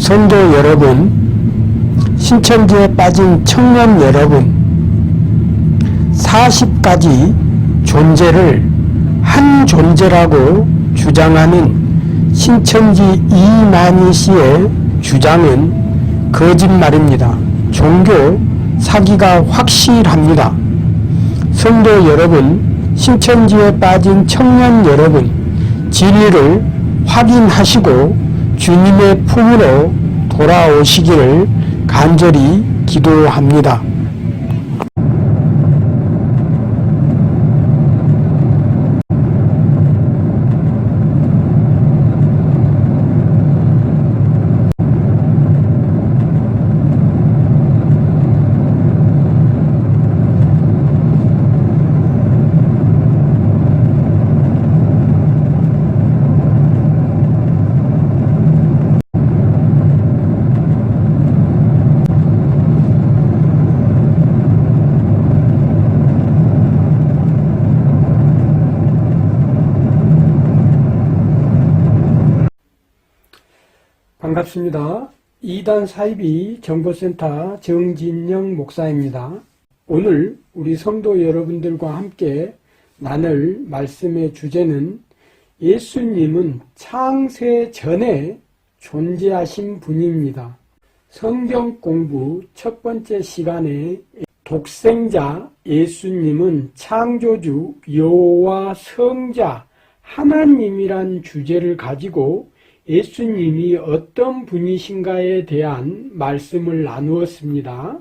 성도 여러분, 신천지에 빠진 청년 여러분, 40가지 존재를 한 존재라고 주장하는 신천지 이만희 씨의 주장은 거짓말입니다. 종교 사기가 확실합니다. 성도 여러분, 신천지에 빠진 청년 여러분, 진리를 확인하시고 주님의 품으로 돌아오시기를 간절히 기도합니다. 반갑습니다. 2단 사이비 정보센터 정진영 목사입니다. 오늘 우리 성도 여러분들과 함께 나눌 말씀의 주제는 예수님은 창세 전에 존재하신 분입니다. 성경 공부 첫 번째 시간에 독생자 예수님은 창조주 여호와 성자 하나님이란 주제를 가지고 예수님이 어떤 분이신가에 대한 말씀을 나누었습니다.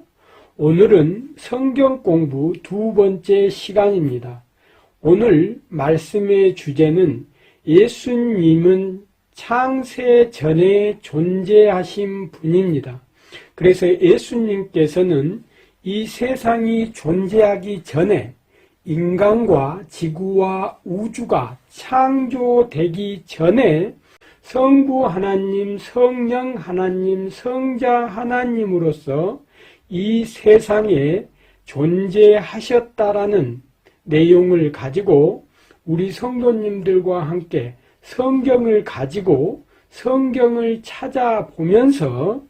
오늘은 성경 공부 두 번째 시간입니다. 오늘 말씀의 주제는 예수님은 창세 전에 존재하신 분입니다. 그래서 예수님께서는 이 세상이 존재하기 전에 인간과 지구와 우주가 창조되기 전에 성부 하나님, 성령 하나님, 성자 하나님으로서 이 세상에 존재하셨다라는 내용을 가지고 우리 성도님들과 함께 성경을 가지고 성경을 찾아보면서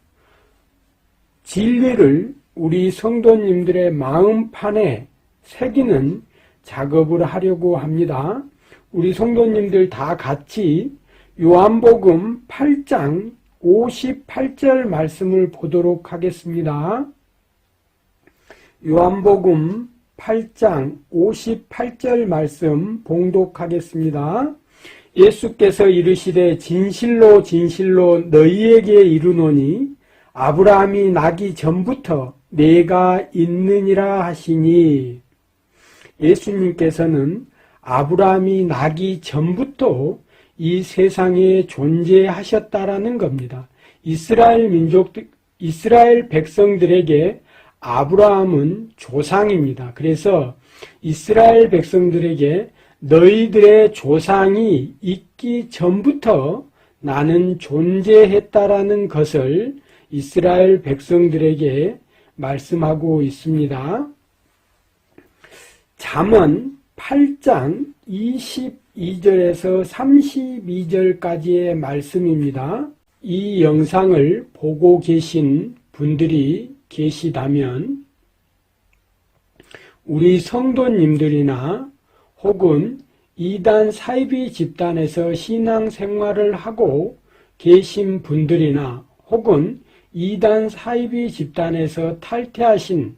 진리를 우리 성도님들의 마음판에 새기는 작업을 하려고 합니다. 우리 성도님들 다 같이 요한복음 8장 58절 말씀을 보도록 하겠습니다. 요한복음 8장 58절 말씀 봉독하겠습니다. 예수께서 이르시되 진실로 진실로 너희에게 이르노니 아브라함이 나기 전부터 내가 있느니라 하시니, 예수님께서는 아브라함이 나기 전부터 이 세상에 존재하셨다라는 겁니다. 이스라엘 백성들에게 아브라함은 조상입니다. 그래서 이스라엘 백성들에게 너희들의 조상이 있기 전부터 나는 존재했다라는 것을 이스라엘 백성들에게 말씀하고 있습니다. 잠언 8장 22절에서 32절까지의 말씀입니다. 이 영상을 보고 계신 분들이 계시다면 우리 성도님들이나 혹은 이단 사이비 집단에서 신앙생활을 하고 계신 분들이나 혹은 이단 사이비 집단에서 탈퇴하신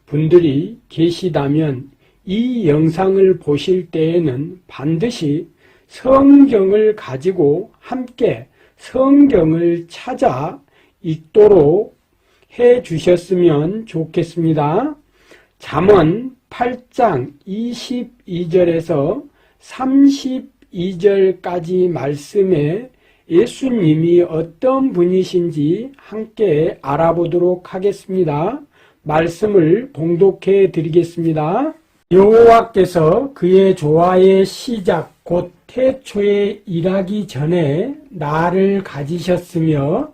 분들이 계시다면 이 영상을 보실 때에는 반드시 성경을 가지고 함께 성경을 찾아 읽도록 해 주셨으면 좋겠습니다. 잠언 8장 22절에서 32절까지 말씀에 예수님이 어떤 분이신지 함께 알아보도록 하겠습니다. 말씀을 봉독해 드리겠습니다. 여호와께서 그의 조화의 시작 곧 태초에 일하기 전에 나를 가지셨으며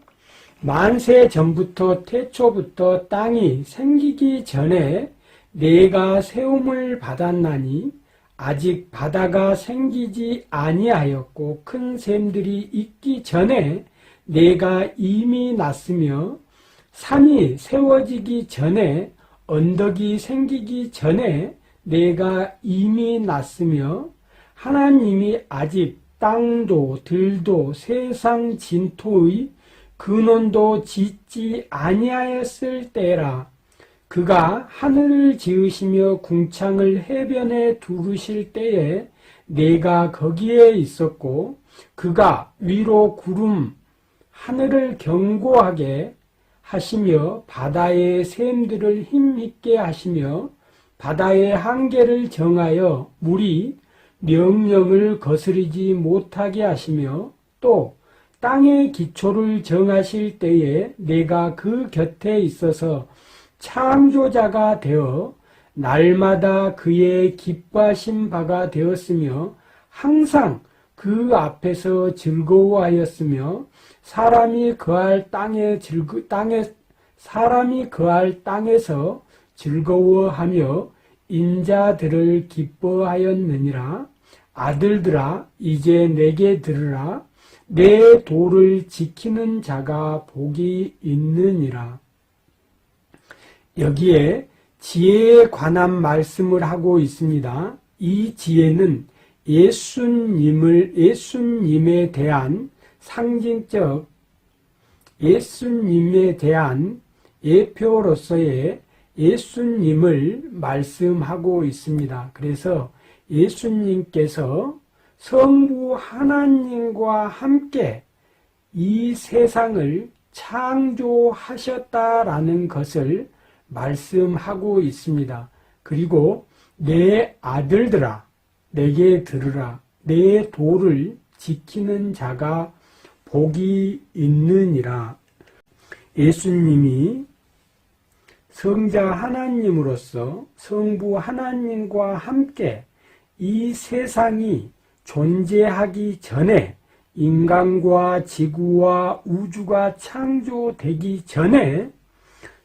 만세 전부터 태초부터 땅이 생기기 전에 내가 세움을 받았나니 아직 바다가 생기지 아니하였고 큰 샘들이 있기 전에 내가 이미 났으며 산이 세워지기 전에 언덕이 생기기 전에 내가 이미 났으며 하나님이 아직 땅도 들도 세상 진토의 근원도 짓지 아니하였을 때라. 그가 하늘을 지으시며 궁창을 해변에 두르실 때에 내가 거기에 있었고 그가 위로 구름 하늘을 견고하게 하시며 바다의 샘들을 힘있게 하시며 바다의 한계를 정하여 물이 명령을 거스르지 못하게 하시며 또 땅의 기초를 정하실 때에 내가 그 곁에 있어서 창조자가 되어 날마다 그의 기뻐하신 바가 되었으며 항상 그 앞에서 즐거워하였으며 사람이 거할 땅에서 즐거워하며 인자들을 기뻐하였느니라. 아들들아 이제 내게 들으라. 내 도를 지키는 자가 복이 있느니라. 여기에 지혜에 관한 말씀을 하고 있습니다. 이 지혜는 예수님에 대한 상징적 예수님에 대한 예표로서의 예수님을 말씀하고 있습니다. 그래서 예수님께서 성부 하나님과 함께 이 세상을 창조하셨다라는 것을 말씀하고 있습니다. 그리고 내 아들들아 내게 들으라. 내 도를 지키는 자가 복이 있느니라. 예수님이 성자 하나님으로서 성부 하나님과 함께 이 세상이 존재하기 전에 인간과 지구와 우주가 창조되기 전에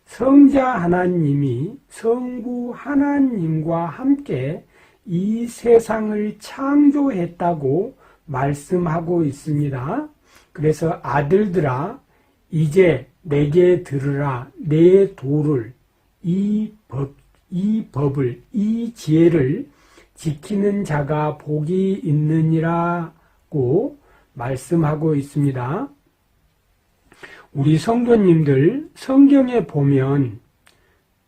성자 하나님이 성부 하나님과 함께 이 세상을 창조했다고 말씀하고 있습니다. 그래서 아들들아 이제 내게 들으라. 내 도를 이 법을 이 지혜를 지키는 자가 복이 있느니라고 말씀하고 있습니다. 우리 성도님들 성경에 보면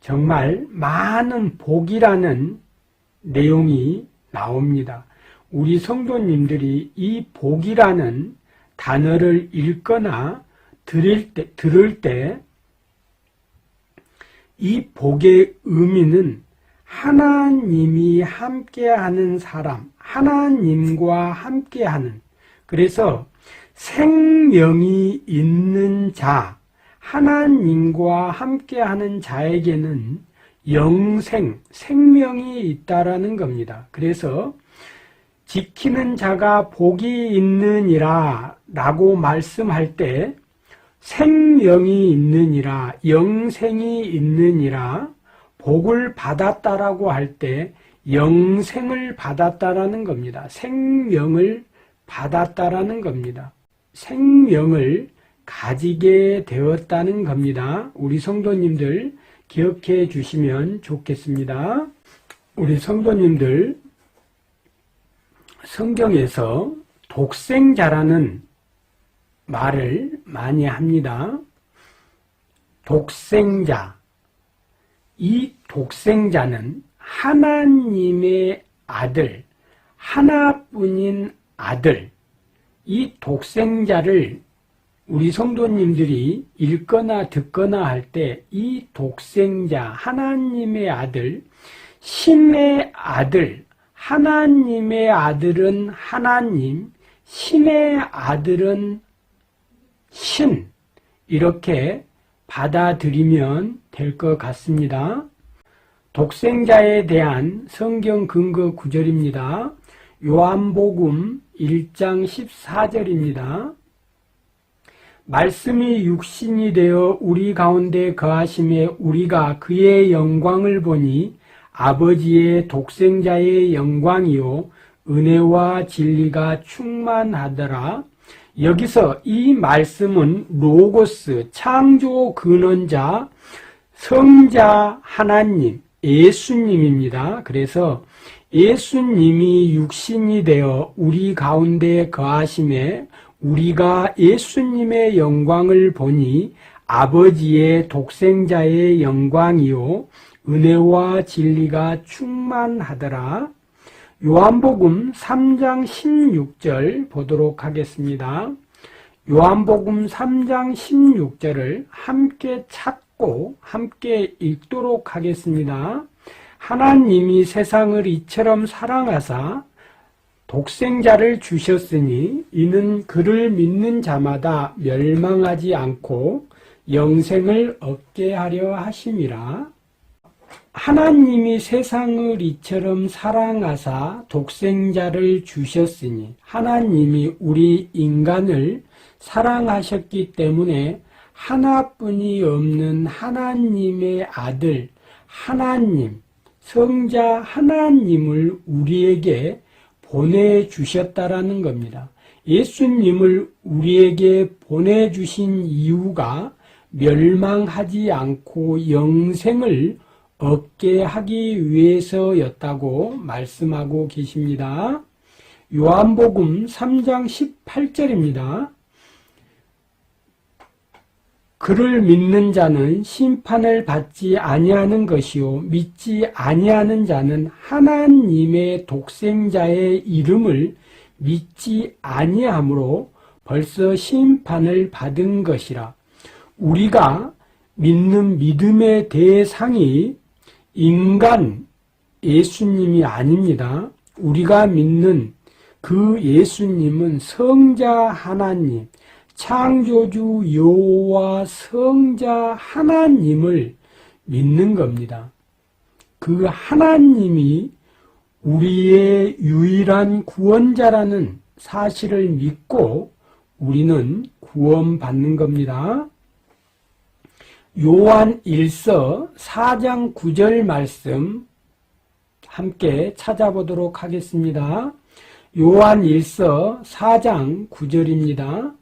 정말 많은 복이라는 내용이 나옵니다. 우리 성도님들이 이 복이라는 단어를 읽거나 들을 때 이 복의 의미는 하나님이 함께하는 사람, 하나님과 함께하는, 그래서 생명이 있는 자, 하나님과 함께하는 자에게는 영생, 생명이 있다라는 겁니다. 그래서 지키는 자가 복이 있느니라 라고 말씀할 때 생명이 있느니라, 영생이 있느니라, 복을 받았다라고 할 때 영생을 받았다라는 겁니다. 생명을 받았다라는 겁니다. 생명을 가지게 되었다는 겁니다. 우리 성도님들 기억해 주시면 좋겠습니다. 우리 성도님들 성경에서 독생자라는 말을 많이 합니다. 독생자. 이 독생자는 하나님의 아들, 하나뿐인 아들. 이 독생자를 우리 성도님들이 읽거나 듣거나 할 때 이 독생자, 하나님의 아들, 신의 아들, 하나님의 아들은 하나님, 신의 아들은 신, 이렇게 받아들이면 될 것 같습니다. 독생자에 대한 성경 근거 구절입니다. 요한복음 1장 14절입니다. 말씀이 육신이 되어 우리 가운데 거하심에 우리가 그의 영광을 보니 아버지의 독생자의 영광이요 은혜와 진리가 충만하더라. 여기서 이 말씀은 로고스, 창조 근원자, 성자 하나님, 예수님입니다. 그래서 예수님이 육신이 되어 우리 가운데 거하심에 우리가 예수님의 영광을 보니 아버지의 독생자의 영광이요 은혜와 진리가 충만하더라. 요한복음 3장 16절 보도록 하겠습니다. 요한복음 3장 16절을 함께 찾고 함께 읽도록 하겠습니다. 하나님이 세상을 이처럼 사랑하사 독생자를 주셨으니 이는 그를 믿는 자마다 멸망하지 않고 영생을 얻게 하려 하심이라. 하나님이 세상을 이처럼 사랑하사 독생자를 주셨으니 하나님이 우리 인간을 사랑하셨기 때문에 하나뿐이 없는 하나님의 아들 하나님, 성자 하나님을 우리에게 보내주셨다라는 겁니다. 예수님을 우리에게 보내주신 이유가 멸망하지 않고 영생을 얻게 하기 위해서였다고 말씀하고 계십니다. 요한복음 3장 18절입니다. 그를 믿는 자는 심판을 받지 아니하는 것이요 믿지 아니하는 자는 하나님의 독생자의 이름을 믿지 아니하므로 벌써 심판을 받은 것이라. 우리가 믿는 믿음의 대상이 인간 예수님이 아닙니다. 우리가 믿는 그 예수님은 성자 하나님, 창조주 여호와 성자 하나님을 믿는 겁니다. 그 하나님이 우리의 유일한 구원자라는 사실을 믿고 우리는 구원받는 겁니다. 요한 1서 4장 9절 말씀 함께 찾아보도록 하겠습니다. 요한 1서 4장 9절입니다.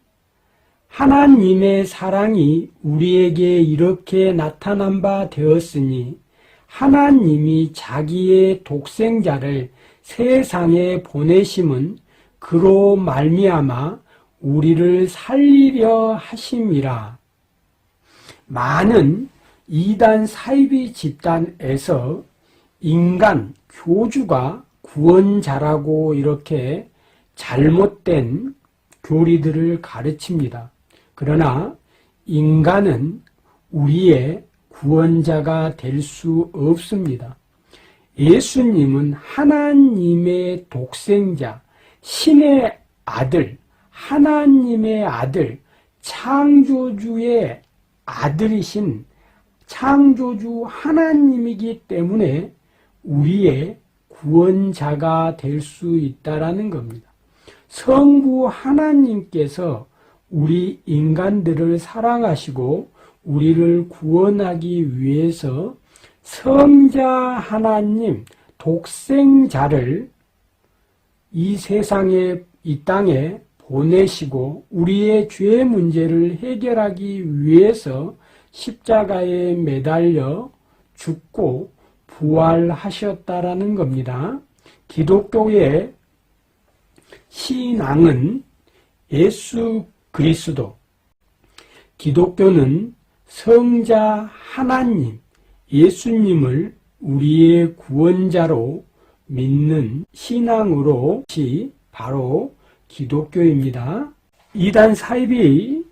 하나님의 사랑이 우리에게 이렇게 나타난 바 되었으니 하나님이 자기의 독생자를 세상에 보내심은 그로 말미암아 우리를 살리려 하심이라. 많은 이단 사이비 집단에서 인간 교주가 구원자라고 이렇게 잘못된 교리들을 가르칩니다. 그러나 인간은 우리의 구원자가 될 수 없습니다. 예수님은 하나님의 독생자, 신의 아들, 하나님의 아들, 창조주의 아들이신 창조주 하나님이기 때문에 우리의 구원자가 될 수 있다라는 겁니다. 성부 하나님께서 우리 인간들을 사랑하시고 우리를 구원하기 위해서 성자 하나님, 독생자를 이 세상에, 이 땅에 보내시고 우리의 죄 문제를 해결하기 위해서 십자가에 매달려 죽고 부활하셨다라는 겁니다. 기독교의 신앙은 예수 그리스도, 기독교는 성자 하나님, 예수님을 우리의 구원자로 믿는 신앙으로 바로 기독교입니다. 이단 사이비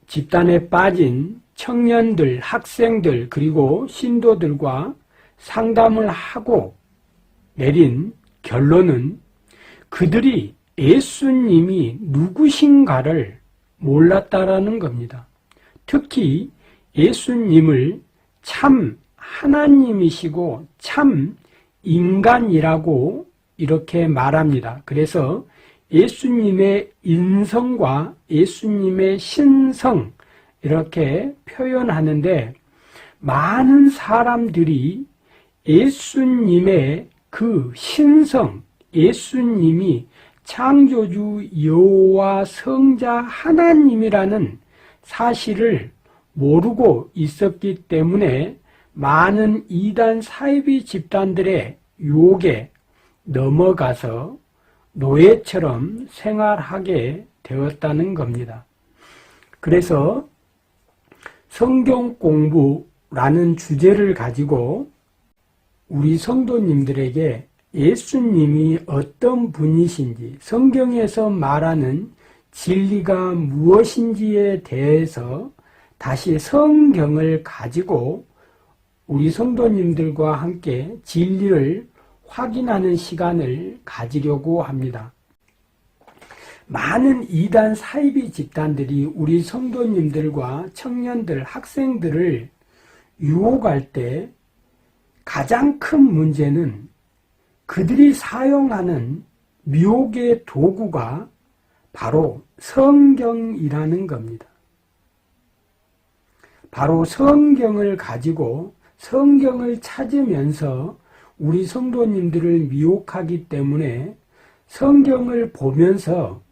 집단에 빠진 청년들, 학생들 그리고 신도들과 상담을 하고 내린 결론은 그들이 예수님이 누구신가를 몰랐다라는 겁니다. 특히 예수님을 참 하나님이시고 참 인간이라고 이렇게 말합니다. 그래서 예수님의 인성과 예수님의 신성 이렇게 표현하는데 많은 사람들이 예수님의 그 신성, 예수님이 창조주 여호와 성자 하나님이라는 사실을 모르고 있었기 때문에 많은 이단 사이비 집단들의 유혹에 넘어가서 노예처럼 생활하게 되었다는 겁니다. 그래서 성경 공부라는 주제를 가지고 우리 성도님들에게 예수님이 어떤 분이신지, 성경에서 말하는 진리가 무엇인지에 대해서 다시 성경을 가지고 우리 성도님들과 함께 진리를 확인하는 시간을 가지려고 합니다. 많은 이단 사이비 집단들이 우리 성도님들과 청년들, 학생들을 유혹할 때 가장 큰 문제는 그들이 사용하는 미혹의 도구가 바로 성경이라는 겁니다. 바로 성경을 가지고 성경을 찾으면서 우리 성도님들을 미혹하기 때문에 성경을 보면서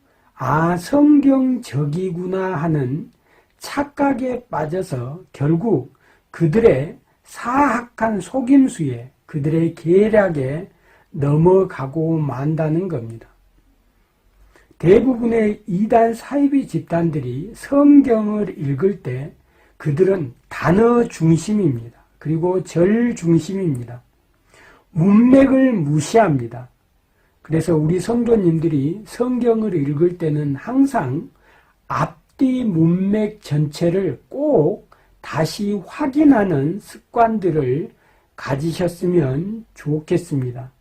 성경적이구나 하는 착각에 빠져서 결국 그들의 사악한 속임수에, 그들의 계략에 넘어가고 만다는 겁니다. 대부분의 이단 사이비 집단들이 성경을 읽을 때 그들은 단어 중심입니다. 그리고 절 중심입니다. 문맥을 무시합니다. 그래서 우리 성도님들이 성경을 읽을 때는 항상 앞뒤 문맥 전체를 꼭 다시 확인하는 습관들을 가지셨으면 좋겠습니다.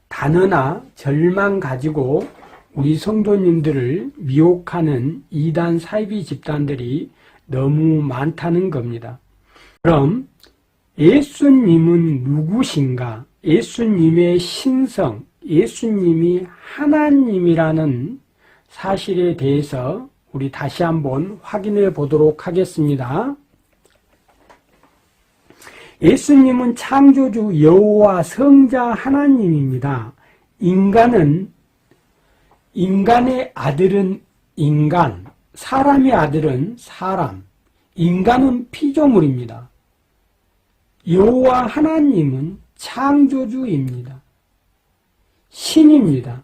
단어나 절만 가지고 우리 성도님들을 미혹하는 이단 사이비 집단들이 너무 많다는 겁니다. 그럼 예수님은 누구신가? 예수님의 신성, 예수님이 하나님이라는 사실에 대해서 우리 다시 한번 확인해 보도록 하겠습니다. 예수님은 창조주 여호와 성자 하나님입니다. 인간의 아들은 인간, 사람의 아들은 사람, 인간은 피조물입니다. 여호와 하나님은 창조주입니다. 신입니다.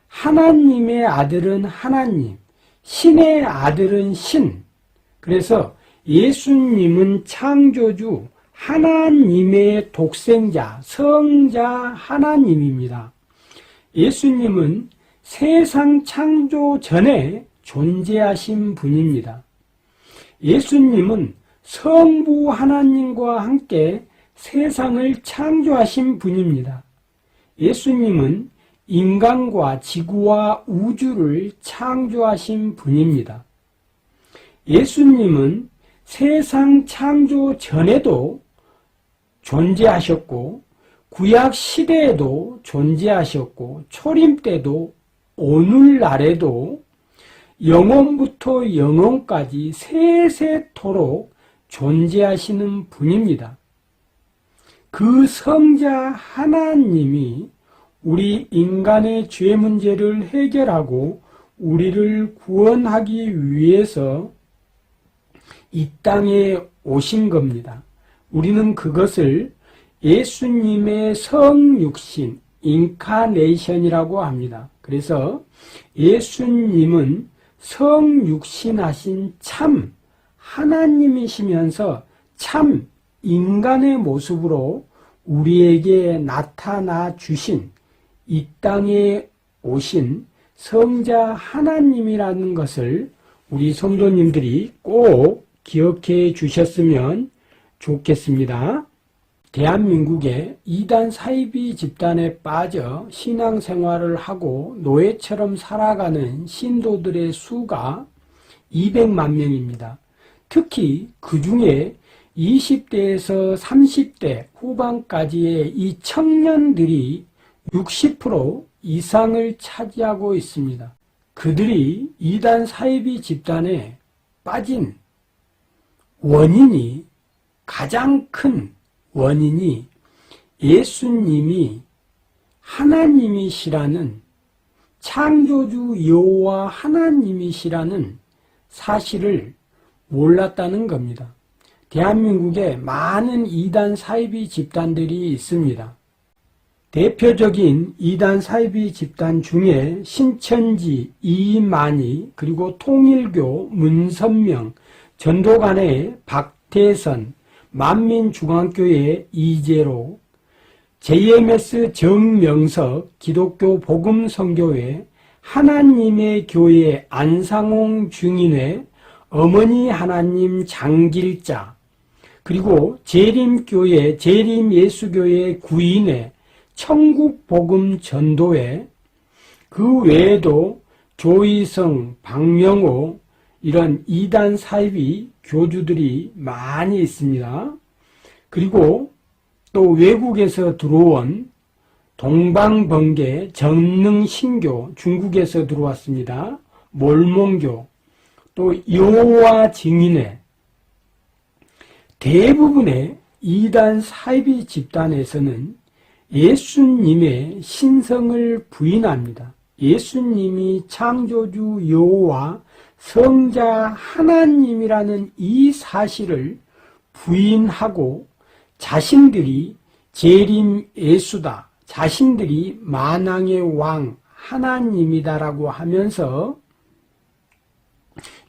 하나님의 아들은 하나님, 신의 아들은 신. 그래서 예수님은 창조주, 하나님의 독생자, 성자 하나님입니다. 예수님은 세상 창조 전에 존재하신 분입니다. 예수님은 성부 하나님과 함께 세상을 창조하신 분입니다. 예수님은 인간과 지구와 우주를 창조하신 분입니다. 예수님은 세상 창조 전에도 존재하셨고 구약 시대에도 존재하셨고 초림 때도 오늘날에도 영원부터 영원까지 세세토록 존재하시는 분입니다. 그 성자 하나님이 우리 인간의 죄 문제를 해결하고 우리를 구원하기 위해서 이 땅에 오신 겁니다. 우리는 그것을 예수님의 성육신, 인카네이션이라고 합니다. 그래서 예수님은 성육신하신 참 하나님이시면서 참 인간의 모습으로 우리에게 나타나 주신 이 땅에 오신 성자 하나님이라는 것을 우리 성도님들이 꼭 기억해 주셨으면 좋겠습니다. 대한민국의 이단 사이비 집단에 빠져 신앙생활을 하고 노예처럼 살아가는 신도들의 수가 200만 명입니다. 특히 그 중에 20대에서 30대 후반까지의 이 청년들이 60% 이상을 차지하고 있습니다. 그들이 이단 사이비 집단에 빠진 원인이, 가장 큰 원인이 예수님이 하나님이시라는, 창조주 여호와 하나님이시라는 사실을 몰랐다는 겁니다. 대한민국에 많은 이단 사이비 집단들이 있습니다. 대표적인 이단 사이비 집단 중에 신천지, 이만희, 그리고 통일교, 문선명, 전도관의 박태선, 만민중앙교회 이재로, JMS 정명석, 기독교 복음선교회, 하나님의 교회 안상홍 중인회, 어머니 하나님 장길자, 그리고 재림교회, 재림예수교회 구인회, 천국복음전도회, 그 외에도 조희성, 박명호, 이런 이단 사이비 교주들이 많이 있습니다. 그리고 또 외국에서 들어온 동방번개, 전능신교, 중국에서 들어왔습니다. 몰몬교, 또 여호와 증인회, 대부분의 이단 사이비 집단에서는 예수님의 신성을 부인합니다. 예수님이 창조주 여호와 성자 하나님이라는 이 사실을 부인하고 자신들이 재림 예수다, 자신들이 만왕의 왕 하나님이다라고 하면서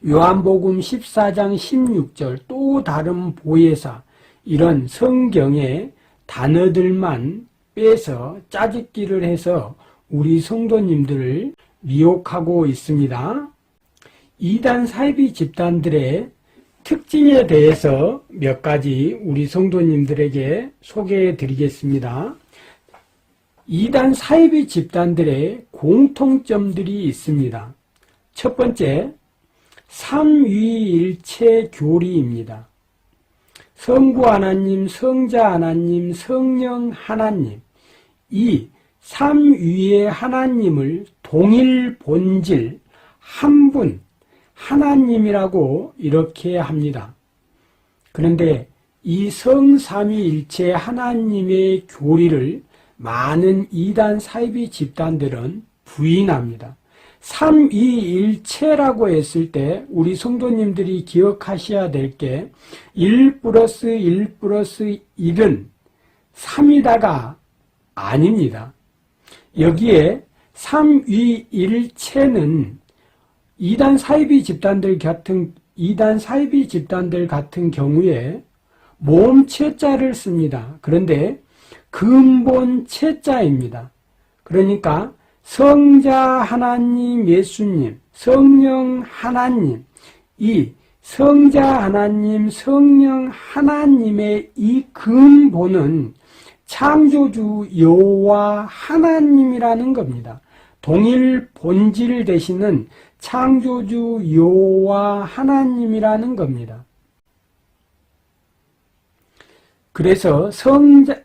요한복음 14장 16절, 또 다른 보혜사, 이런 성경의 단어들만 빼서 짜집기를 해서 우리 성도님들을 미혹하고 있습니다. 이단 사이비 집단들의 특징에 대해서 몇 가지 우리 성도님들에게 소개해 드리겠습니다. 이단 사이비 집단들의 공통점들이 있습니다. 첫 번째, 삼위일체 교리입니다. 성부 하나님, 성자 하나님, 성령 하나님, 이 삼위의 하나님을 동일 본질, 한 분, 하나님이라고 이렇게 합니다. 그런데 이 성삼위일체 하나님의 교리를 많은 이단 사이비 집단들은 부인합니다. 삼위일체라고 했을 때 우리 성도님들이 기억하셔야 될 게 1 플러스 1 플러스 1은 3이다가 아닙니다. 여기에 삼위일체는 이단 사이비 집단들 같은 경우에 모음체자를 씁니다. 그런데 근본 체자입니다. 그러니까 성자 하나님 예수님, 성령 하나님, 이 성자 하나님, 성령 하나님의 이 근본은 창조주 여호와 하나님이라는 겁니다. 동일 본질 되시는 창조주 여호와 하나님이라는 겁니다. 그래서 성자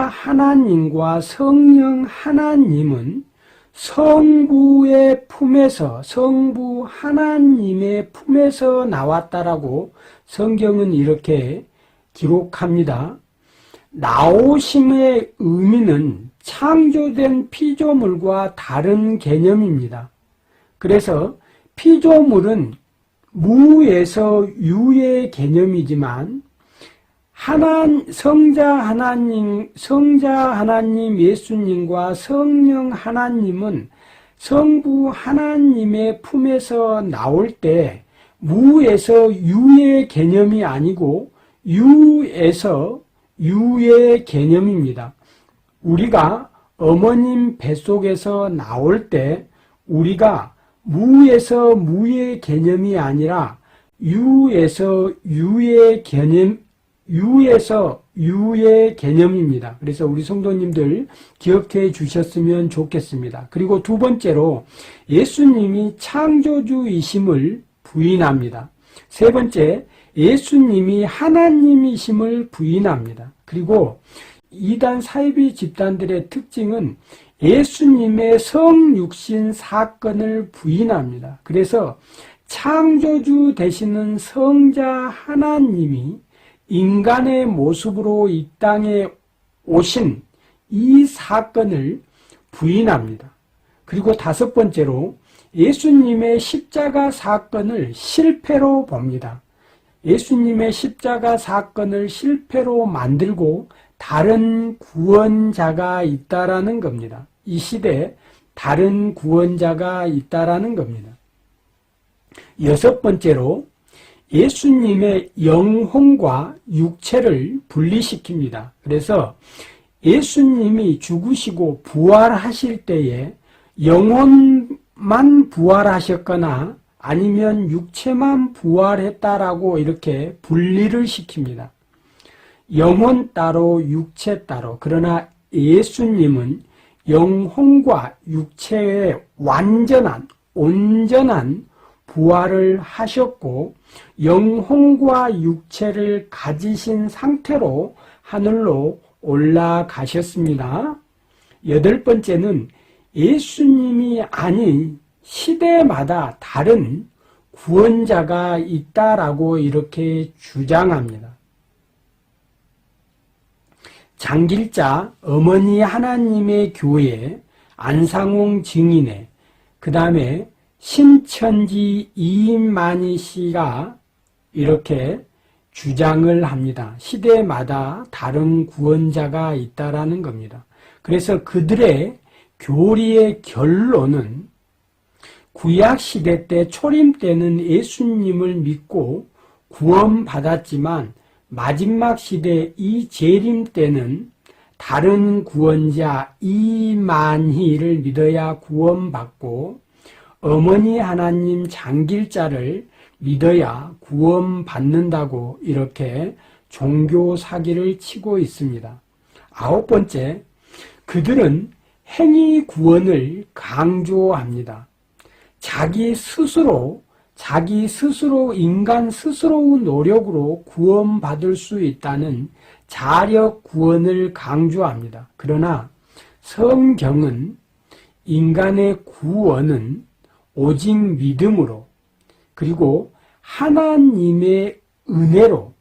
하나님과 성령 하나님은 성부의 품에서, 성부 하나님의 품에서 나왔다라고 성경은 이렇게 기록합니다. 나오심의 의미는 창조된 피조물과 다른 개념입니다. 그래서 피조물은 무에서 유의 개념이지만 성자 하나님 예수님과 성령 하나님은 성부 하나님의 품에서 나올 때 무에서 유의 개념이 아니고 유에서 유의 개념입니다. 우리가 어머님 뱃속에서 나올 때 우리가 무에서 무의 개념이 아니라 유에서 유의 개념입니다. 그래서 우리 성도님들 기억해 주셨으면 좋겠습니다. 그리고 두 번째로 예수님이 창조주이심을 부인합니다. 세 번째, 예수님이 하나님이심을 부인합니다. 그리고 이단 사이비 집단들의 특징은 예수님의 성육신 사건을 부인합니다. 그래서 창조주 되시는 성자 하나님이 인간의 모습으로 이 땅에 오신 이 사건을 부인합니다. 그리고 다섯 번째로 예수님의 십자가 사건을 실패로 봅니다. 예수님의 십자가 사건을 실패로 만들고 다른 구원자가 있다라는 겁니다. 이 시대에 다른 구원자가 있다라는 겁니다. 여섯 번째로 예수님의 영혼과 육체를 분리시킵니다. 그래서 예수님이 죽으시고 부활하실 때에 영혼만 부활하셨거나 아니면 육체만 부활했다라고 이렇게 분리를 시킵니다. 영혼 따로 육체 따로. 그러나 예수님은 영혼과 육체의 완전한 온전한 부활을 하셨고 영혼과 육체를 가지신 상태로 하늘로 올라가셨습니다. 여덟 번째는 예수님이 아닌 시대마다 다른 구원자가 있다라고 이렇게 주장합니다. 장길자 어머니 하나님의 교회, 안상홍 증인회, 그 다음에 신천지 이인만희 씨가 이렇게 주장을 합니다. 시대마다 다른 구원자가 있다라는 겁니다. 그래서 그들의 교리의 결론은 구약시대 때 초림 때는 예수님을 믿고 구원받았지만 마지막 시대 이 재림 때는 다른 구원자 이만희를 믿어야 구원받고 어머니 하나님 장길자를 믿어야 구원받는다고 이렇게 종교 사기를 치고 있습니다. 아홉 번째, 그들은 행위 구원을 강조합니다. 자기 스스로 인간 스스로 노력으로 구원받을 수 있다는 자력 구원을 강조합니다. 그러나 성경은 인간의 구원은 오직 믿음으로 그리고 하나님의 은혜로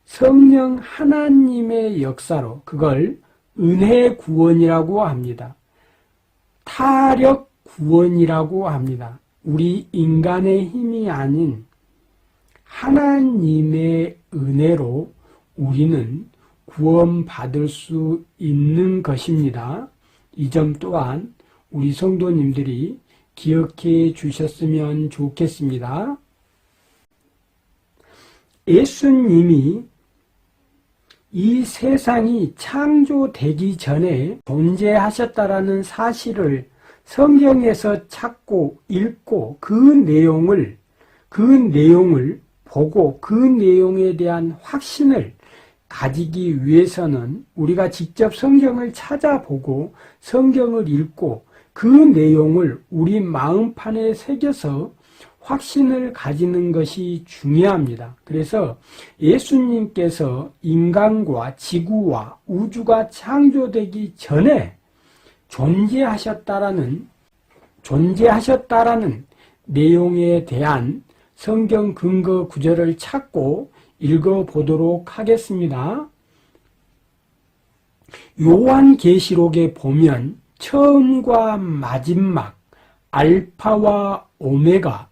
성령 하나님의 역사로 그걸 은혜 구원이라고 합니다. 타력 구원이라고 합니다. 우리 인간의 힘이 아닌 하나님의 은혜로 우리는 구원받을 수 있는 것입니다. 이 점 또한 우리 성도님들이 기억해 주셨으면 좋겠습니다. 예수님이 이 세상이 창조되기 전에 존재하셨다라는 사실을 성경에서 찾고 읽고 그 내용을 보고 그 내용에 대한 확신을 가지기 위해서는 우리가 직접 성경을 찾아보고 성경을 읽고 그 내용을 우리 마음판에 새겨서 확신을 가지는 것이 중요합니다. 그래서 예수님께서 인간과 지구와 우주가 창조되기 전에 존재하셨다라는 내용에 대한 성경 근거 구절을 찾고 읽어보도록 하겠습니다. 요한계시록에 보면 처음과 마지막, 알파와 오메가,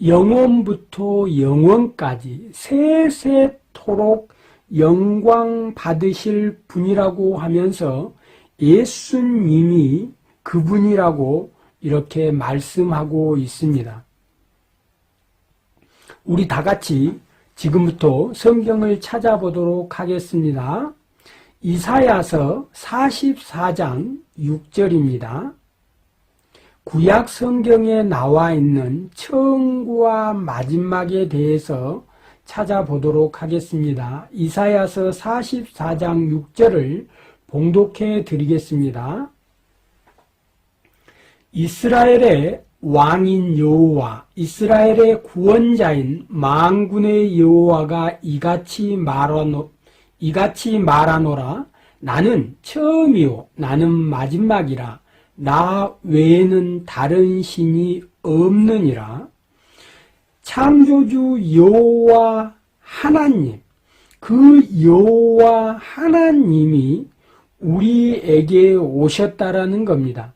영원부터 영원까지 세세토록 영광 받으실 분이라고 하면서 예수님이 그분이라고 이렇게 말씀하고 있습니다. 우리 다 같이 지금부터 성경을 찾아보도록 하겠습니다. 이사야서 44장 6절입니다. 구약 성경에 나와 있는 처음과 마지막에 대해서 찾아보도록 하겠습니다. 이사야서 44장 6절을 봉독해 드리겠습니다. 이스라엘의 왕인 여호와, 이스라엘의 구원자인 만군의 여호와가 이같이 말하노라. 나는 처음이요 나는 마지막이라. 나 외에는 다른 신이 없느니라. 창조주 여호와 하나님, 그 여호와 하나님이 우리에게 오셨다라는 겁니다.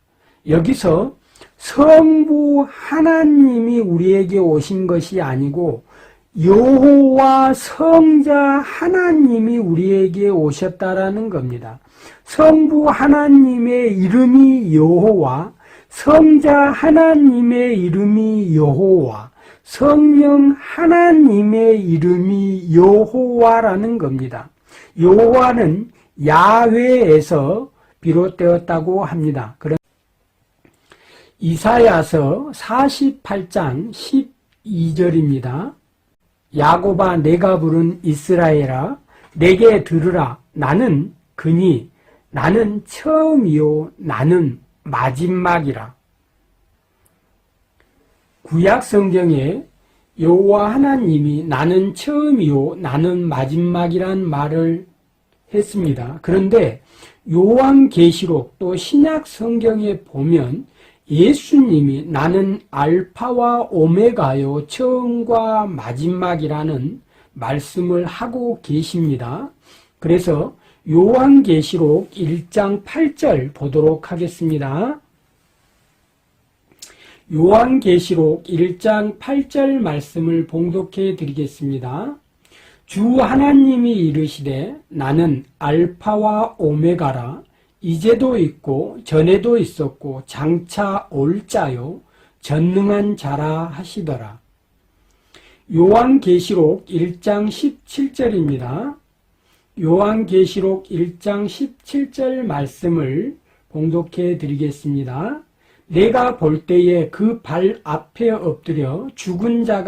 여기서 성부 하나님이 우리에게 오신 것이 아니고 여호와 성자 하나님이 우리에게 오셨다라는 겁니다. 성부 하나님의 이름이 여호와, 성자 하나님의 이름이 여호와, 성령 하나님의 이름이 여호와라는 겁니다. 여호와는 야훼에서 비롯되었다고 합니다. 이사야서 48장 12절입니다. 야곱아, 내가 부른 이스라엘아, 내게 들으라. 나는 그니, 나는 처음이요 나는 마지막이라. 구약 성경에 여호와 하나님이 나는 처음이요 나는 마지막이란 말을 했습니다. 그런데 요한계시록 또 신약 성경에 보면 예수님이 나는 알파와 오메가요 처음과 마지막이라는 말씀을 하고 계십니다. 그래서 요한계시록 1장 8절 보도록 하겠습니다. 요한계시록 1장 8절 말씀을 봉독해 드리겠습니다. 주 하나님이 이르시되 나는 알파와 오메가라. 이제도 있고 전에도 있었고 장차 올 자요 전능한 자라 하시더라. 요한계시록 1장 17절입니다. 요한계시록 1장 17절 말씀을 봉독해 드리겠습니다. 내가 볼 때에 그 발 앞에 엎드려 죽은 자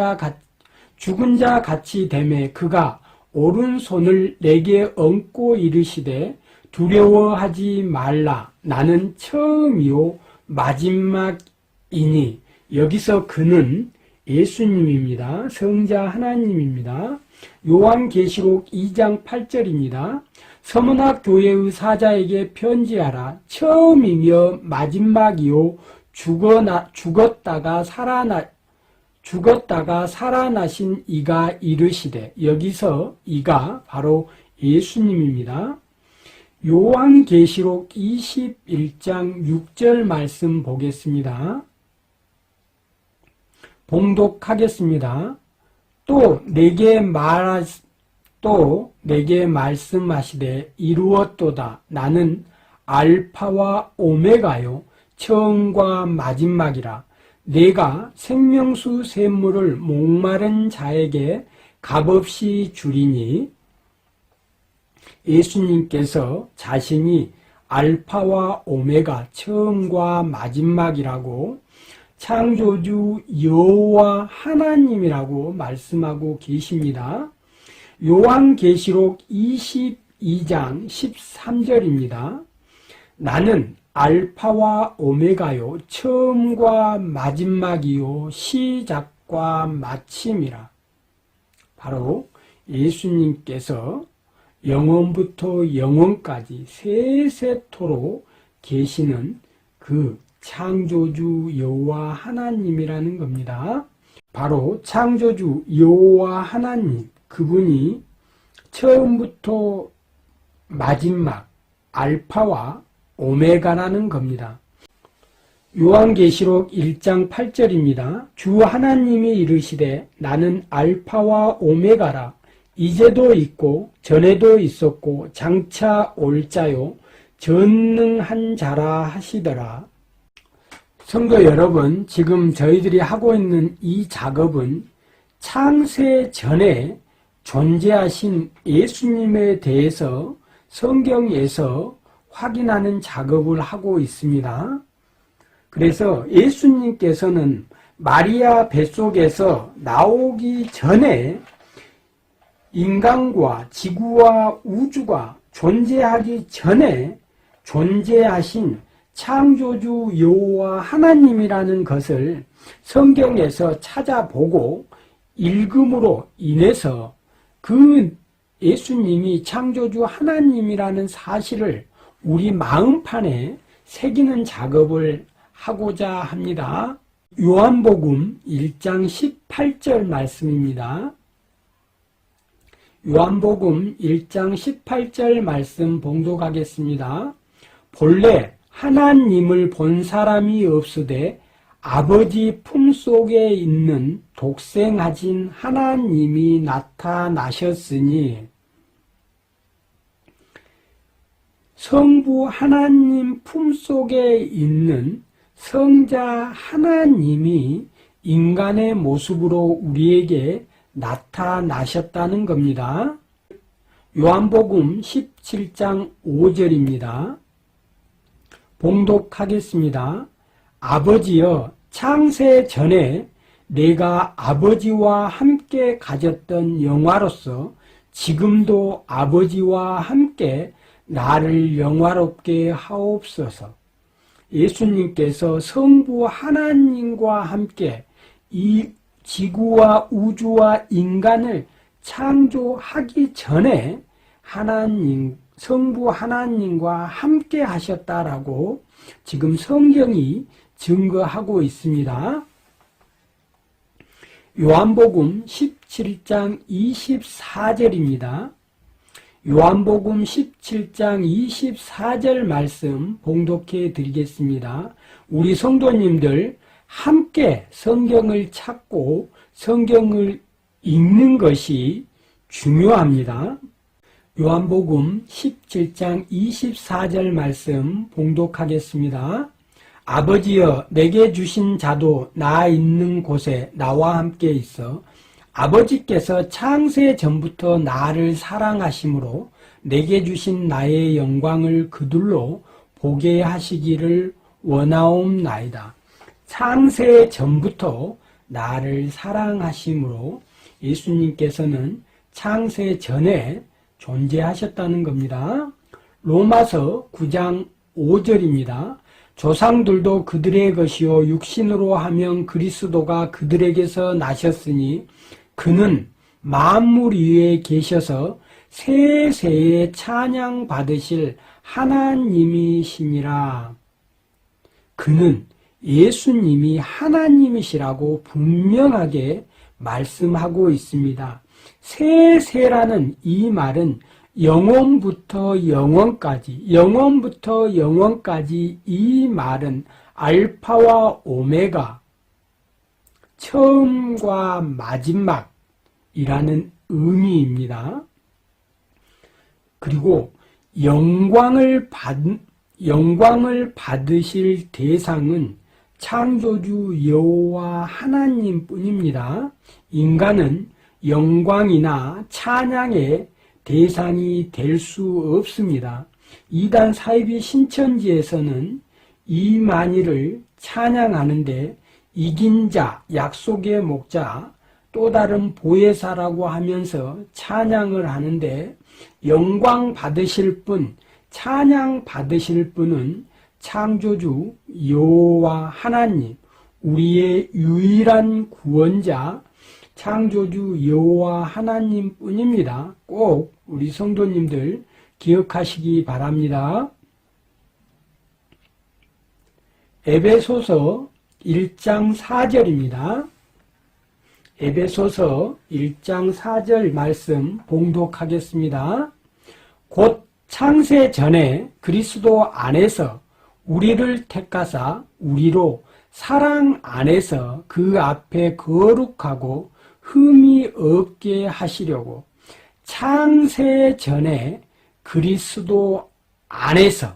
같이 되매 그가 오른손을 내게 얹고 이르시되 두려워하지 말라. 나는 처음이요 마지막이니. 여기서 그는 예수님입니다. 성자 하나님입니다. 요한계시록 2장 8절입니다. 서문학 교회의 사자에게 편지하라. 처음이며 마지막이요 죽었다가 살아나신 이가 이르시되. 여기서 이가 바로 예수님입니다. 요한계시록 21장 6절 말씀 보겠습니다. 봉독하겠습니다. 또 내게 말씀하시되 이루었도다. 나는 알파와 오메가요 처음과 마지막이라. 내가 생명수 샘물을 목마른 자에게 값없이 주리니. 예수님께서 자신이 알파와 오메가 처음과 마지막이라고 창조주 여호와 하나님이라고 말씀하고 계십니다. 요한계시록 22장 13절입니다. 나는 알파와 오메가요 처음과 마지막이요 시작과 마침이라. 바로 예수님께서 영원부터 영원까지 세세토록 계시는 그 창조주 여호와 하나님이라는 겁니다. 바로 창조주 여호와 하나님, 그분이 처음부터 마지막 알파와 오메가라는 겁니다. 요한계시록 1장 8절입니다. 주 하나님이 이르시되 나는 알파와 오메가라. 이제도 있고 전에도 있었고 장차 올 자요 전능한 자라 하시더라. 성도 여러분, 지금 저희들이 하고 있는 이 작업은 창세 전에 존재하신 예수님에 대해서 성경에서 확인하는 작업을 하고 있습니다. 그래서 예수님께서는 마리아 뱃속에서 나오기 전에 인간과 지구와 우주가 존재하기 전에 존재하신 창조주 여호와 하나님이라는 것을 성경에서 찾아보고 읽음으로 인해서 그 예수님이 창조주 하나님이라는 사실을 우리 마음판에 새기는 작업을 하고자 합니다. 요한복음 1장 18절 말씀입니다. 요한복음 1장 18절 말씀 봉독하겠습니다. 본래 하나님을 본 사람이 없으되 아버지 품속에 있는 독생하신 하나님이 나타나셨으니 성부 하나님 품속에 있는 성자 하나님이 인간의 모습으로 우리에게 나타나셨다는 겁니다. 요한복음 17장 5절입니다. 봉독하겠습니다. 아버지여, 창세 전에 내가 아버지와 함께 가졌던 영화로서 지금도 아버지와 함께 나를 영화롭게 하옵소서. 예수님께서 성부 하나님과 함께 이 지구와 우주와 인간을 창조하기 전에 성부 하나님과 함께 하셨다라고 지금 성경이 증거하고 있습니다. 요한복음 17장 24절입니다. 요한복음 17장 24절 말씀 봉독해 드리겠습니다. 우리 성도님들 함께 성경을 찾고 성경을 읽는 것이 중요합니다. 요한복음 17장 24절 말씀 봉독하겠습니다. 아버지여, 내게 주신 자도 나 있는 곳에 나와 함께 있어 아버지께서 창세 전부터 나를 사랑하심으로 내게 주신 나의 영광을 그들로 보게 하시기를 원하옵나이다. 창세 전부터 나를 사랑하심으로 예수님께서는 창세 전에 존재하셨다는 겁니다. 로마서 9장 5절입니다. 조상들도 그들의 것이요 육신으로 하면 그리스도가 그들에게서 나셨으니 그는 만물 위에 계셔서 세세에 찬양 받으실 하나님이시니라. 그는 예수님이 하나님이시라고 분명하게 말씀하고 있습니다. 세세라는 이 말은 영원부터 영원까지 이 말은 알파와 오메가, 처음과 마지막이라는 의미입니다. 그리고 영광을 받으실 대상은 창조주 여호와 하나님뿐입니다. 인간은 영광이나 찬양의 대상이 될 수 없습니다. 이단 사이비 신천지에서는 이만희를 찬양하는데 이긴 자, 약속의 목자, 또 다른 보혜사라고 하면서 찬양을 하는데 영광 받으실 분, 찬양 받으실 분은 창조주 여호와 하나님, 우리의 유일한 구원자 창조주 여호와 하나님 뿐입니다. 꼭 우리 성도님들 기억하시기 바랍니다. 에베소서 1장 4절입니다. 에베소서 1장 4절 말씀 봉독하겠습니다. 곧 창세 전에 그리스도 안에서 우리를 택하사 우리로 사랑 안에서 그 앞에 거룩하고 흠이 없게 하시려고 창세 전에 그리스도 안에서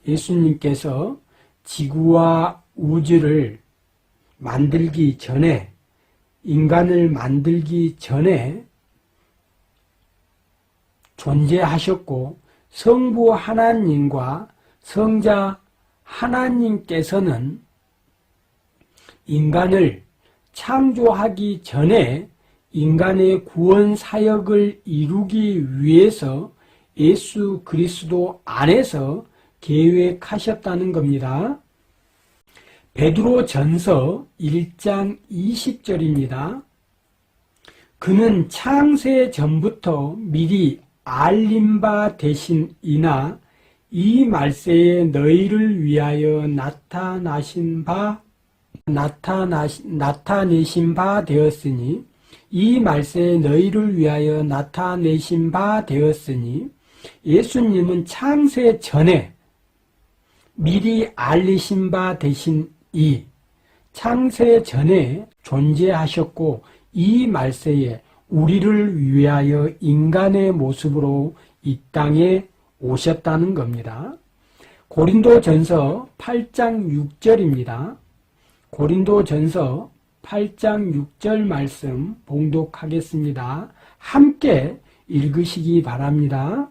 예수님께서 지구와 우주를 만들기 전에, 인간을 만들기 전에 존재하셨고 성부 하나님과 성자 하나님께서는 인간을 창조하기 전에 인간의 구원 사역을 이루기 위해서 예수 그리스도 안에서 계획하셨다는 겁니다. 베드로 전서 1장 20절입니다. 그는 창세 전부터 미리 알림 바 되신 이나 이 말세에 너희를 위하여 나타내신 바 되었으니 이 말세에 너희를 위하여 나타내신 바 되었으니 예수님은 창세 전에 미리 알리신 바 되신 이 창세 전에 존재하셨고 이 말세에 우리를 위하여 인간의 모습으로 이 땅에 오셨다는 겁니다. 고린도전서 8장 6절입니다. 고린도전서 8장 6절 말씀 봉독하겠습니다. 함께 읽으시기 바랍니다.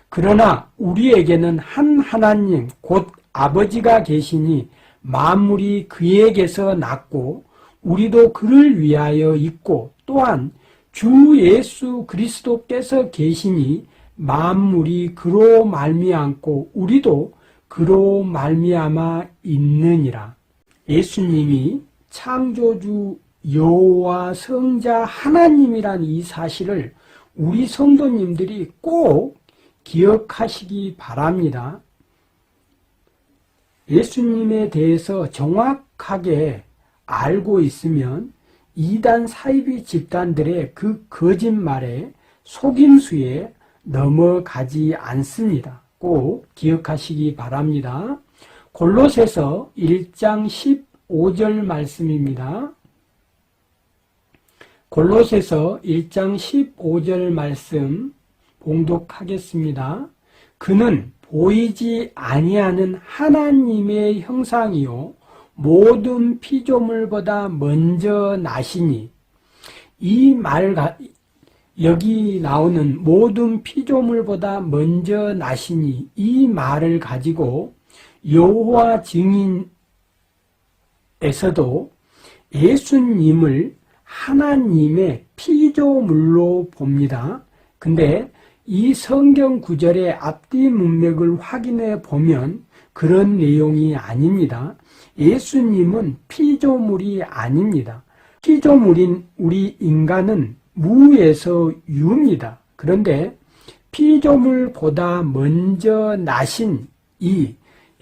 그러나 우리에게는 한 하나님 곧 아버지가 계시니 만물이 그에게서 났고 우리도 그를 위하여 있고 또한 주 예수 그리스도께서 계시니 만물이 그로 말미암고 우리도 그로 말미암아 있느니라. 예수님이 창조주 여호와 성자 하나님이란 이 사실을 우리 성도님들이 꼭 기억하시기 바랍니다. 예수님에 대해서 정확하게 알고 있으면 이단 사이비 집단들의 그 거짓말에 속임수에 넘어가지 않습니다. 꼭 기억하시기 바랍니다. 골로새서 1장 15절 말씀입니다. 골로새서 1장 15절 말씀 봉독하겠습니다. 그는 보이지 아니하는 하나님의 형상이요 모든 피조물보다 먼저 나시니 이 말 여기 나오는 모든 피조물보다 먼저 나시니 이 말을 가지고 여호와 증인에서도 예수님을 하나님의 피조물로 봅니다. 근데 이 성경 구절의 앞뒤 문맥을 확인해 보면 그런 내용이 아닙니다. 예수님은 피조물이 아닙니다. 피조물인 우리 인간은 무에서 유입니다. 그런데 피조물보다 먼저 나신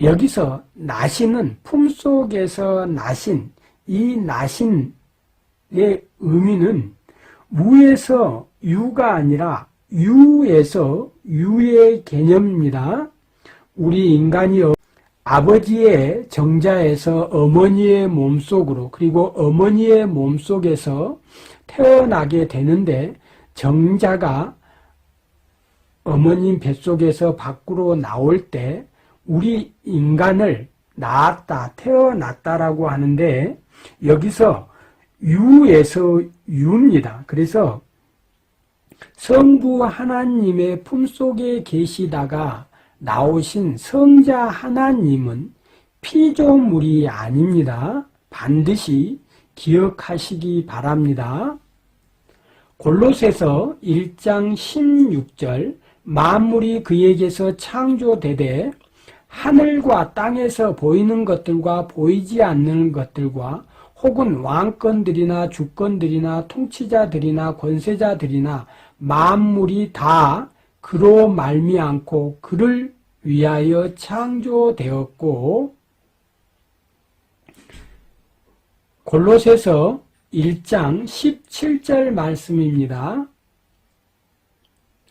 여기서 나신은 품속에서 나신 이 나신의 의미는 무에서 유가 아니라 유에서 유의 개념입니다. 우리 인간이 아버지의 정자에서 어머니의 몸속으로 그리고 어머니의 몸속에서 태어나게 되는데 정자가 어머님 뱃속에서 밖으로 나올 때 우리 인간을 낳았다, 태어났다라고 하는데 여기서 유에서 유입니다. 그래서 성부 하나님의 품속에 계시다가 나오신 성자 하나님은 피조물이 아닙니다. 반드시 기억하시기 바랍니다. 골로새서 1장 16절 만물이 그에게서 창조되되 하늘과 땅에서 보이는 것들과 보이지 않는 것들과 혹은 왕권들이나 주권들이나 통치자들이나 권세자들이나 만물이 다 그로 말미암고 그를 위하여 창조되었고 골로새서 1장 17절 말씀입니다.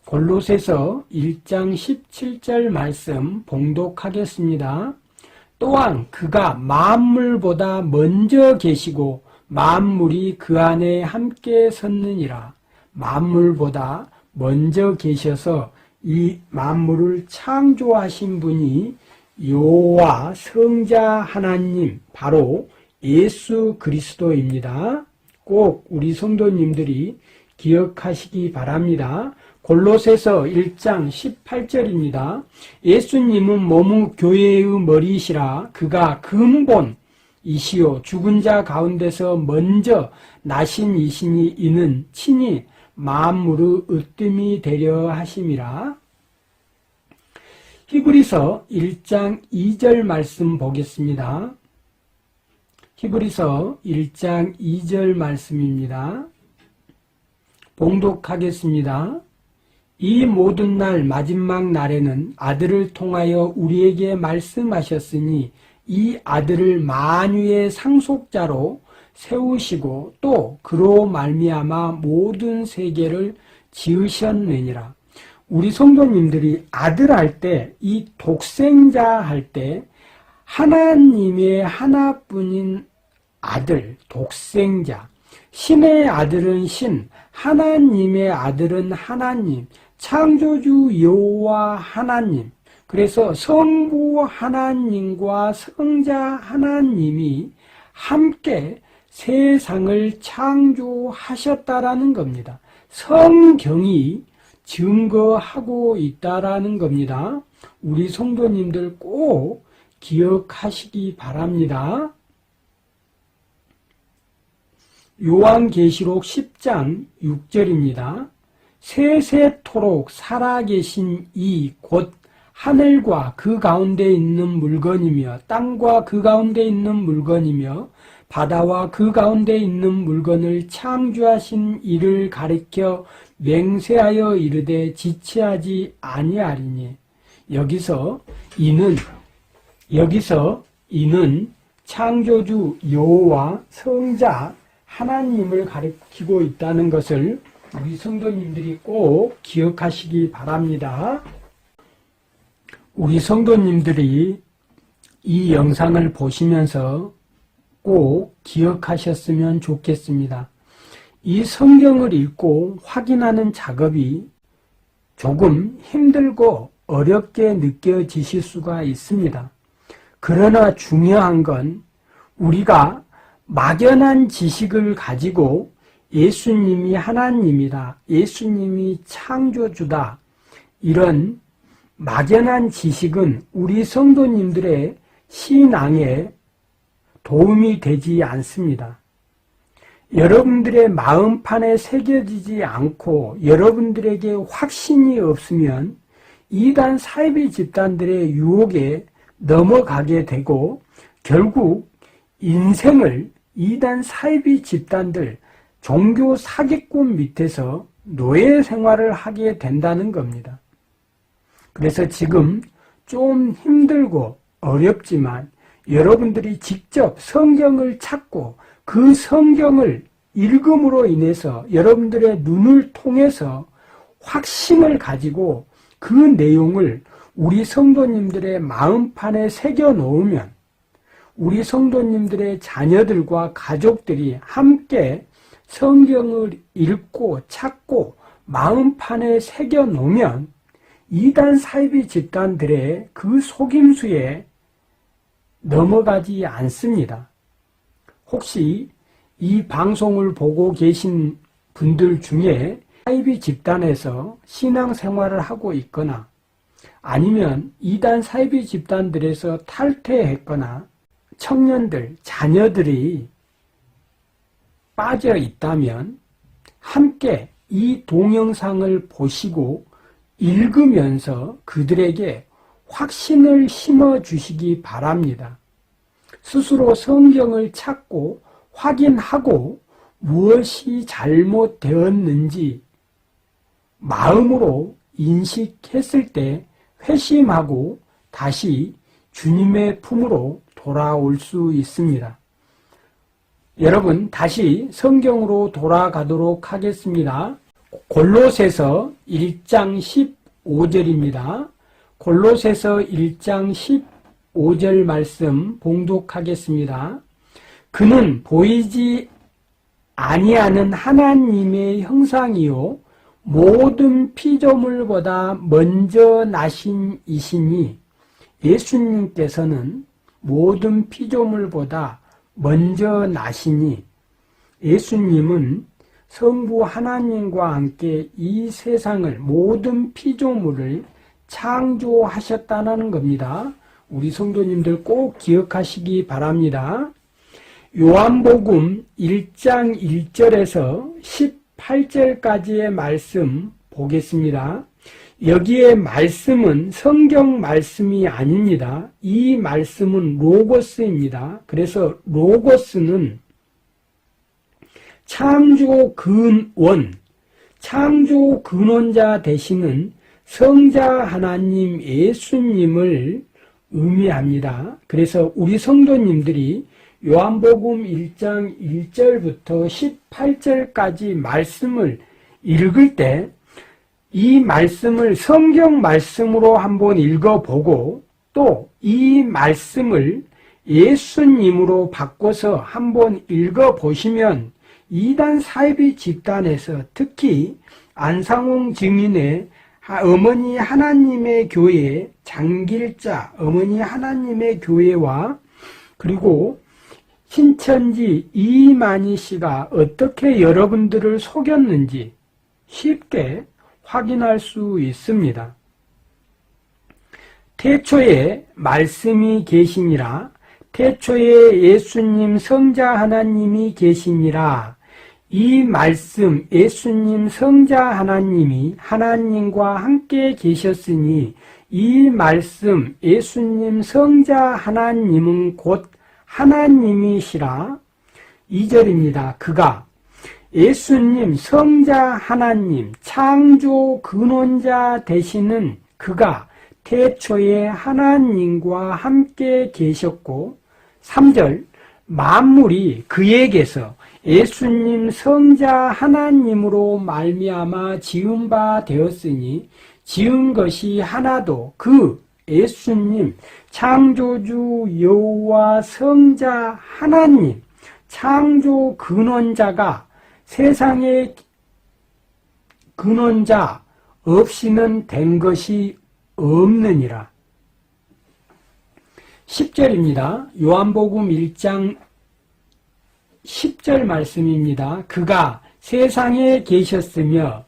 골로새서 1장 17절 말씀 봉독하겠습니다. 또한 그가 만물보다 먼저 계시고 만물이 그 안에 함께 섰느니라. 만물보다 먼저 계셔서 이 만물을 창조하신 분이 여호와 성자 하나님 바로 예수 그리스도입니다. 꼭 우리 성도님들이 기억하시기 바랍니다. 골로새서 1장 18절입니다. 예수님은 몸의 교회의 머리시라. 그가 근본이시요 죽은 자 가운데서 먼저 나신 이시니 이는 친히 만물의 으뜸이 되려 하심이라. 히브리서 1장 2절 말씀 보겠습니다. 히브리서 1장 2절 말씀입니다. 봉독하겠습니다. 이 모든 날 마지막 날에는 아들을 통하여 우리에게 말씀하셨으니 이 아들을 만유의 상속자로 세우시고 또 그로 말미암아 모든 세계를 지으셨느니라. 우리 성도님들이 아들 할 때, 이 독생자 할 때 하나님의 하나뿐인 아들, 독생자, 신의 아들은 신, 하나님의 아들은 하나님, 창조주 여호와 하나님. 그래서 성부 하나님과 성자 하나님이 함께 세상을 창조하셨다라는 겁니다. 성경이 증거하고 있다라는 겁니다. 우리 성도님들 꼭 기억하시기 바랍니다. 요한계시록 10장 6절입니다. 세세토록 살아계신 이 곧 하늘과 그 가운데 있는 물건이며 땅과 그 가운데 있는 물건이며 바다와 그 가운데 있는 물건을 창조하신 이를 가리켜 맹세하여 이르되 지체하지 아니하리니. 여기서 이는 창조주 여호와 성자 하나님을 가리키고 있다는 것을 우리 성도님들이 꼭 기억하시기 바랍니다. 우리 성도님들이 이 영상을 보시면서 꼭 기억하셨으면 좋겠습니다. 이 성경을 읽고 확인하는 작업이 조금 힘들고 어렵게 느껴지실 수가 있습니다. 그러나 중요한 건 우리가 막연한 지식을 가지고 예수님이 하나님이다, 예수님이 창조주다, 이런 막연한 지식은 우리 성도님들의 신앙에 도움이 되지 않습니다. 여러분들의 마음판에 새겨지지 않고 여러분들에게 확신이 없으면 이단 사이비 집단들의 유혹에 넘어가게 되고 결국 인생을 이단 사이비 집단들, 종교 사기꾼 밑에서 노예 생활을 하게 된다는 겁니다. 그래서 지금 좀 힘들고 어렵지만 여러분들이 직접 성경을 찾고 그 성경을 읽음으로 인해서 여러분들의 눈을 통해서 확신을 가지고 그 내용을 우리 성도님들의 마음판에 새겨 놓으면 우리 성도님들의 자녀들과 가족들이 함께 성경을 읽고 찾고 마음판에 새겨 놓으면 이단 사이비 집단들의 그 속임수에 넘어가지 않습니다. 혹시 이 방송을 보고 계신 분들 중에 사이비 집단에서 신앙생활을 하고 있거나 아니면 이단 사이비 집단들에서 탈퇴했거나 청년들, 자녀들이 빠져 있다면 함께 이 동영상을 보시고 읽으면서 그들에게 확신을 심어주시기 바랍니다. 스스로 성경을 찾고 확인하고 무엇이 잘못되었는지 마음으로 인식했을 때 회심하고 다시 주님의 품으로 돌아올 수 있습니다. 여러분, 다시 성경으로 돌아가도록 하겠습니다. 골로새서 1장 15절입니다. 골로새서 1장 15절 말씀 봉독하겠습니다. 그는 보이지 아니하는 하나님의 형상이요 모든 피조물보다 먼저 나신 이시니, 예수님께서는 모든 피조물보다 먼저 나시니 예수님은 성부 하나님과 함께 이 세상을, 모든 피조물을 창조하셨다는 겁니다. 우리 성도님들 꼭 기억하시기 바랍니다. 요한복음 1장 1절에서 18절까지의 말씀 보겠습니다. 여기에 말씀은 성경 말씀이 아닙니다. 이 말씀은 로고스입니다. 그래서 로고스는 창조 근원, 창조 근원자 되시는 성자 하나님 예수님을 의미합니다. 그래서 우리 성도님들이 요한복음 1장 1절부터 18절까지 말씀을 읽을 때 이 말씀을 성경 말씀으로 한번 읽어보고 또 이 말씀을 예수님으로 바꿔서 한번 읽어보시면 이단 사이비 집단에서 특히 안상홍 증인의 어머니 하나님의 교회 장길자 어머니 하나님의 교회와 그리고 신천지 이만희 씨가 어떻게 여러분들을 속였는지 쉽게 확인할 수 있습니다. 태초에 말씀이 계시니라. 태초에 예수님 성자 하나님이 계시니라. 이 말씀 예수님 성자 하나님이 하나님과 함께 계셨으니 이 말씀 예수님 성자 하나님은 곧 하나님이시라. 2절입니다. 그가 예수님 성자 하나님 창조 근원자 되시는 그가 태초에 하나님과 함께 계셨고 3절 만물이 그에게서 예수님 성자 하나님으로 말미암아 지은 바 되었으니 지은 것이 하나도 그 예수님 창조주 여호와 성자 하나님 창조 근원자가 세상의 근원자 없이는 된 것이 없느니라. 10절입니다. 요한복음 1장 10절 말씀입니다. 그가 세상에 계셨으며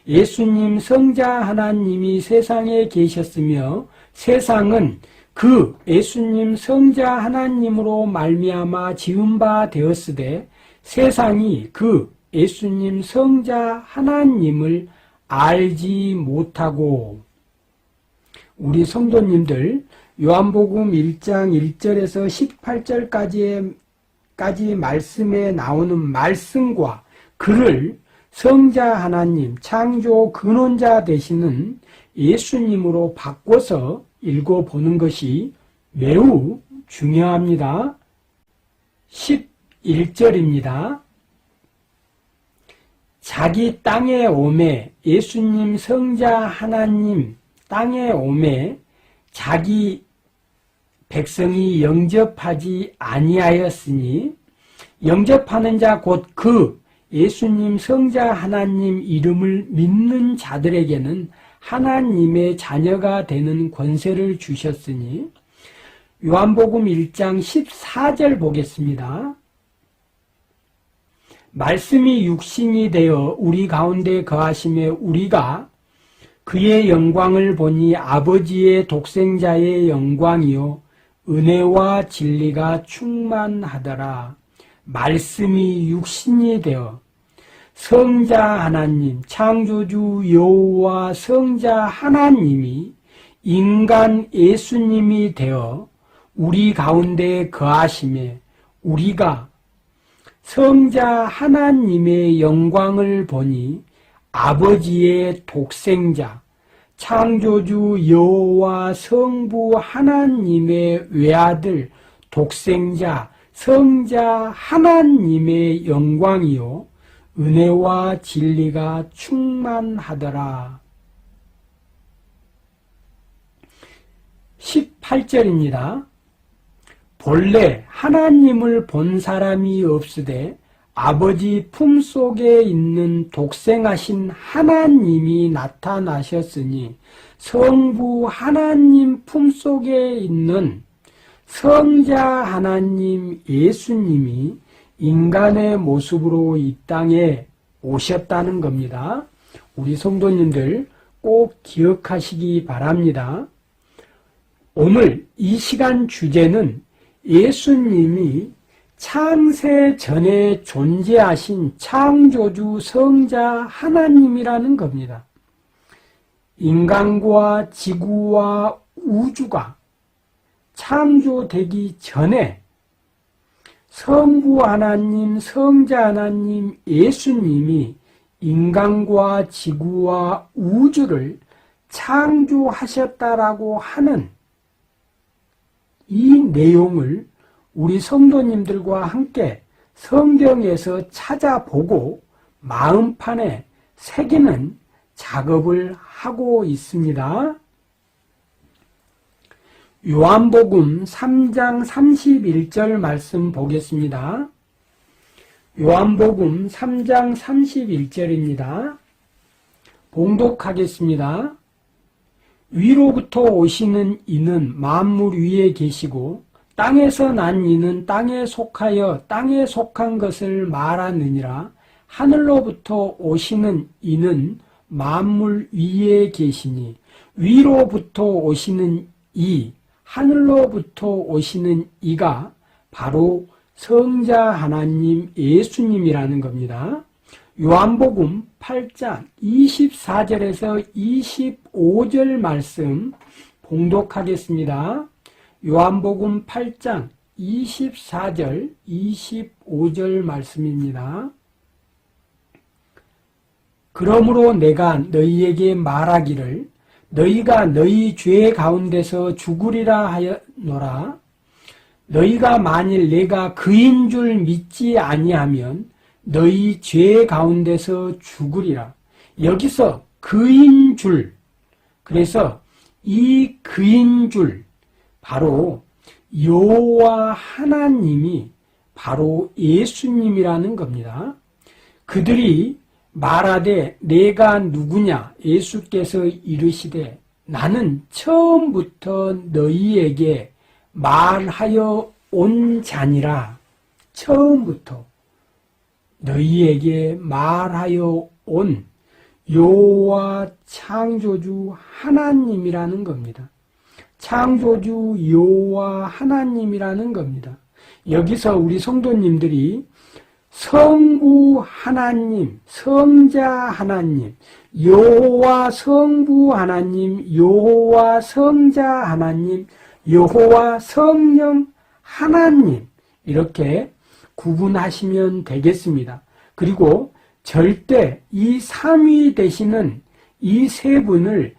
예수님 성자 하나님이 세상에 계셨으며 세상은 그 예수님 성자 하나님으로 말미암아 지은 바 되었으되 세상이 그 예수님 성자 하나님을 알지 못하고 우리 성도님들 요한복음 1장 1절에서 18절까지 말씀에 나오는 말씀과 그를 성자 하나님 창조 근원자 되시는 예수님으로 바꿔서 읽어보는 것이 매우 중요합니다. 11절입니다. 자기 땅에 오매 예수님 성자 하나님 땅에 오매 자기 백성이 영접하지 아니하였으니 영접하는 자 곧 그 예수님 성자 하나님 이름을 믿는 자들에게는 하나님의 자녀가 되는 권세를 주셨으니 요한복음 1장 14절 보겠습니다. 말씀이 육신이 되어 우리 가운데 거하심에 우리가 그의 영광을 보니 아버지의 독생자의 영광이요 은혜와 진리가 충만하더라. 말씀이 육신이 되어 성자 하나님 창조주 여호와 성자 하나님이 인간 예수님이 되어 우리 가운데 거하심에 우리가 성자 하나님의 영광을 보니 아버지의 독생자 창조주 여호와 성부 하나님의 외아들 독생자 성자 하나님의 영광이요 은혜와 진리가 충만하더라. 18절입니다. 본래 하나님을 본 사람이 없으되 아버지 품속에 있는 독생하신 하나님이 나타나셨으니 성부 하나님 품속에 있는 성자 하나님 예수님이 인간의 모습으로 이 땅에 오셨다는 겁니다. 우리 성도님들 꼭 기억하시기 바랍니다. 오늘 이 시간 주제는 예수님이 창세 전에 존재하신 창조주 성자 하나님이라는 겁니다. 인간과 지구와 우주가 창조되기 전에 성부 하나님, 성자 하나님, 예수님이 인간과 지구와 우주를 창조하셨다라고 하는 이 내용을 우리 성도님들과 함께 성경에서 찾아보고 마음판에 새기는 작업을 하고 있습니다. 요한복음 3장 31절 말씀 보겠습니다. 요한복음 3장 31절입니다. 봉독하겠습니다. 위로부터 오시는 이는 만물 위에 계시고 땅에서 난 이는 땅에 속하여 땅에 속한 것을 말하느니라. 하늘로부터 오시는 이는 만물 위에 계시니 위로부터 오시는 이 하늘로부터 오시는 이가 바로 성자 하나님 예수님이라는 겁니다. 요한복음 8장 24절에서 25절 말씀 봉독하겠습니다. 요한복음 8장 24절 25절 말씀입니다. 그러므로 내가 너희에게 말하기를 너희가 너희 죄 가운데서 죽으리라 하였노라. 너희가 만일 내가 그인 줄 믿지 아니하면 너희 죄 가운데서 죽으리라. 여기서 그인 줄, 그래서 이 그인 줄 바로 여호와 하나님이 바로 예수님이라는 겁니다. 그들이 말하되 내가 누구냐? 예수께서 이르시되 나는 처음부터 너희에게 말하여 온 자니라. 처음부터 너희에게 말하여 온 여호와 창조주 하나님이라는 겁니다. 창조주 여호와 하나님이라는 겁니다. 여기서 우리 성도님들이 성부 하나님, 성자 하나님, 여호와 성부 하나님, 여호와 성자 하나님, 여호와 성령 하나님 이렇게 구분하시면 되겠습니다. 그리고 절대 이 삼위 되시는 이 세 분을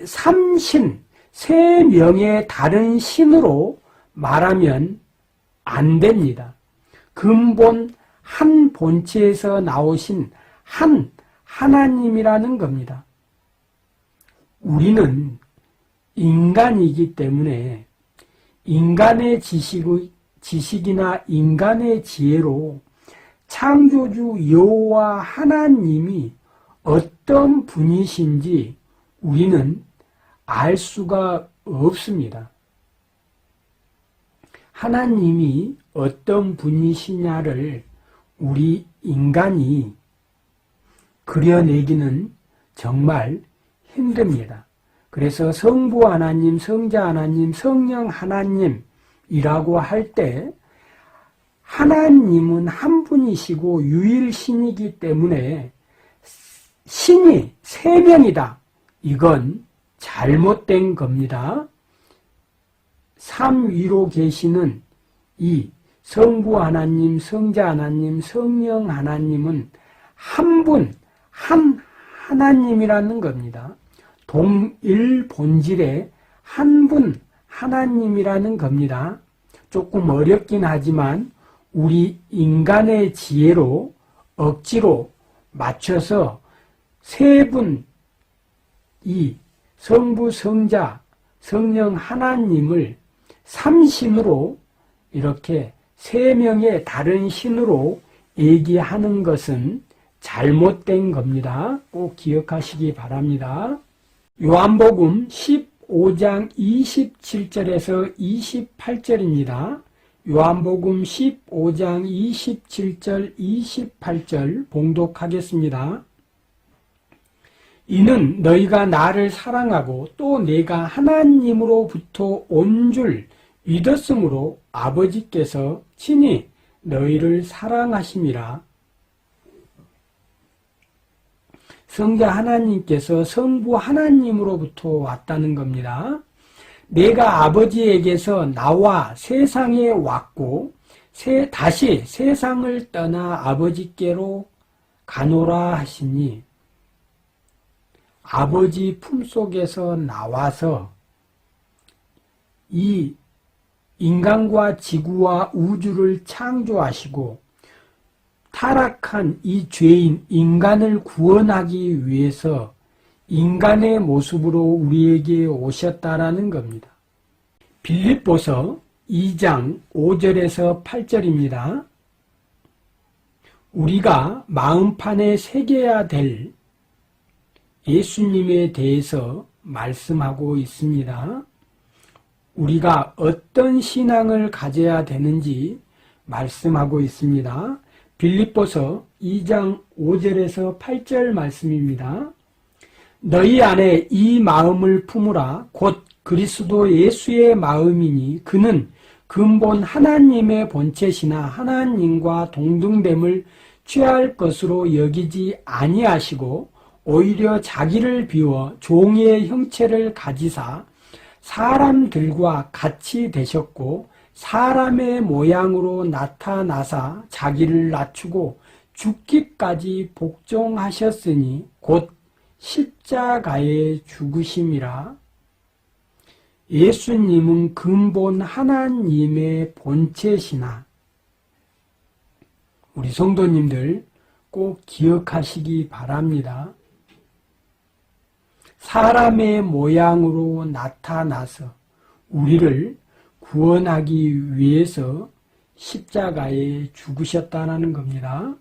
삼신, 세 명의 다른 신으로 말하면 안 됩니다. 근본 한 본체에서 나오신 한 하나님이라는 겁니다. 우리는 인간이기 때문에 인간의 지식이나 인간의 지혜로 창조주 여호와 하나님이 어떤 분이신지 우리는 알 수가 없습니다. 하나님이 어떤 분이시냐를 우리 인간이 그려내기는 정말 힘듭니다. 그래서 성부 하나님, 성자 하나님, 성령 하나님이라고 할 때 하나님은 한 분이시고 유일신이기 때문에 신이 세 명이다. 이건 잘못된 겁니다. 삼위로 계시는 이 성부 하나님, 성자 하나님, 성령 하나님은 한 분, 한 하나님이라는 겁니다. 동일 본질의 한 분 하나님이라는 겁니다. 조금 어렵긴 하지만 우리 인간의 지혜로 억지로 맞춰서 세 분, 이 성부, 성자, 성령 하나님을 삼신으로 이렇게 세 명의 다른 신으로 얘기하는 것은 잘못된 겁니다. 꼭 기억하시기 바랍니다. 요한복음 15장 27절에서 28절입니다. 요한복음 15장 27절, 28절 봉독하겠습니다. 이는 너희가 나를 사랑하고 또 내가 하나님으로부터 온 줄 믿었으므로 아버지께서 친히 너희를 사랑하심이라. 성자 하나님께서 성부 하나님으로부터 왔다는 겁니다. 내가 아버지에게서 나와 세상에 왔고 다시 세상을 떠나 아버지께로 가노라 하시니 아버지 품속에서 나와서 이 인간과 지구와 우주를 창조하시고 타락한 이 죄인 인간을 구원하기 위해서 인간의 모습으로 우리에게 오셨다라는 겁니다. 빌립보서 2장 5절에서 8절입니다. 우리가 마음판에 새겨야 될 예수님에 대해서 말씀하고 있습니다. 우리가 어떤 신앙을 가져야 되는지 말씀하고 있습니다. 빌립보서 2장 5절에서 8절 말씀입니다. 너희 안에 이 마음을 품으라. 곧 그리스도 예수의 마음이니 그는 근본 하나님의 본체시나 하나님과 동등됨을 취할 것으로 여기지 아니하시고 오히려 자기를 비워 종의 형체를 가지사 사람들과 같이 되셨고 사람의 모양으로 나타나사 자기를 낮추고 죽기까지 복종하셨으니 곧 십자가에 죽으심이라. 예수님은 근본 하나님의 본체시나 우리 성도님들 꼭 기억하시기 바랍니다. 사람의 모양으로 나타나서 우리를 구원하기 위해서 십자가에 죽으셨다는 겁니다.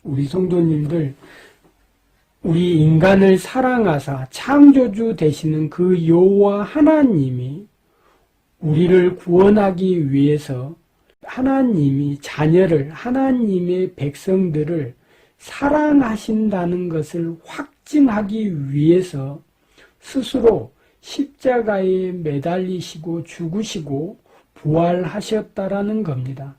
우리 성도님들, 우리 인간을 사랑하사 창조주 되시는 그 여호와 하나님이 우리를 구원하기 위해서 하나님이 자녀를, 하나님의 백성들을 사랑하신다는 것을 확증하기 위해서 스스로 십자가에 매달리시고 죽으시고 부활하셨다라는 겁니다.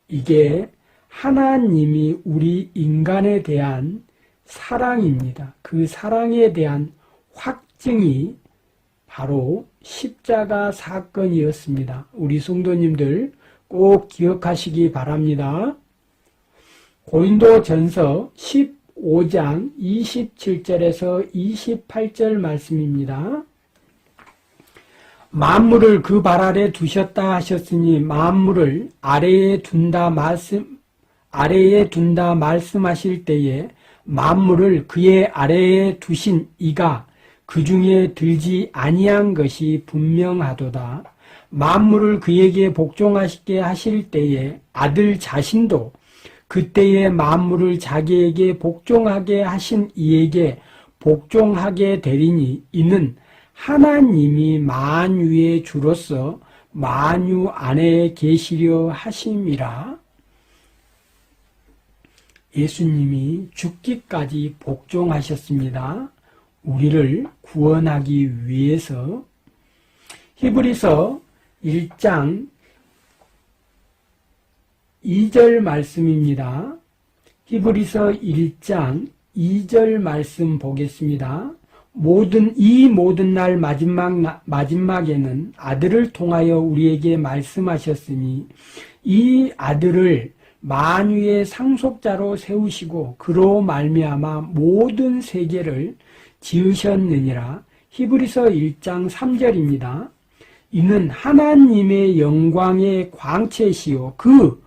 이게 하나님이 우리 인간에 대한 사랑입니다. 그 사랑에 대한 확증이 바로 십자가 사건이었습니다. 우리 성도님들 꼭 기억하시기 바랍니다. 고린도전서 15장 27절에서 28절 말씀입니다. 만물을 그 발 아래 두셨다 하셨으니 만물을 아래에 둔다 말씀하실 때에 만물을 그의 아래에 두신 이가 그 중에 들지 아니한 것이 분명하도다. 만물을 그에게 복종하시게 하실 때에 아들 자신도 그때에 만물을 자기에게 복종하게 하신 이에게 복종하게 되리니 이는 하나님이 만유의 주로서 만유 안에 계시려 하심이라. 예수님이 죽기까지 복종하셨습니다. 우리를 구원하기 위해서. 히브리서 1장 2절 말씀입니다. 히브리서 1장 2절 말씀 보겠습니다. 이 모든 날 마지막에는 아들을 통하여 우리에게 말씀하셨으니 이 아들을 만유의 상속자로 세우시고 그로 말미암아 모든 세계를 지으셨느니라. 히브리서 1장 3절입니다. 이는 하나님의 영광의 광채시요 그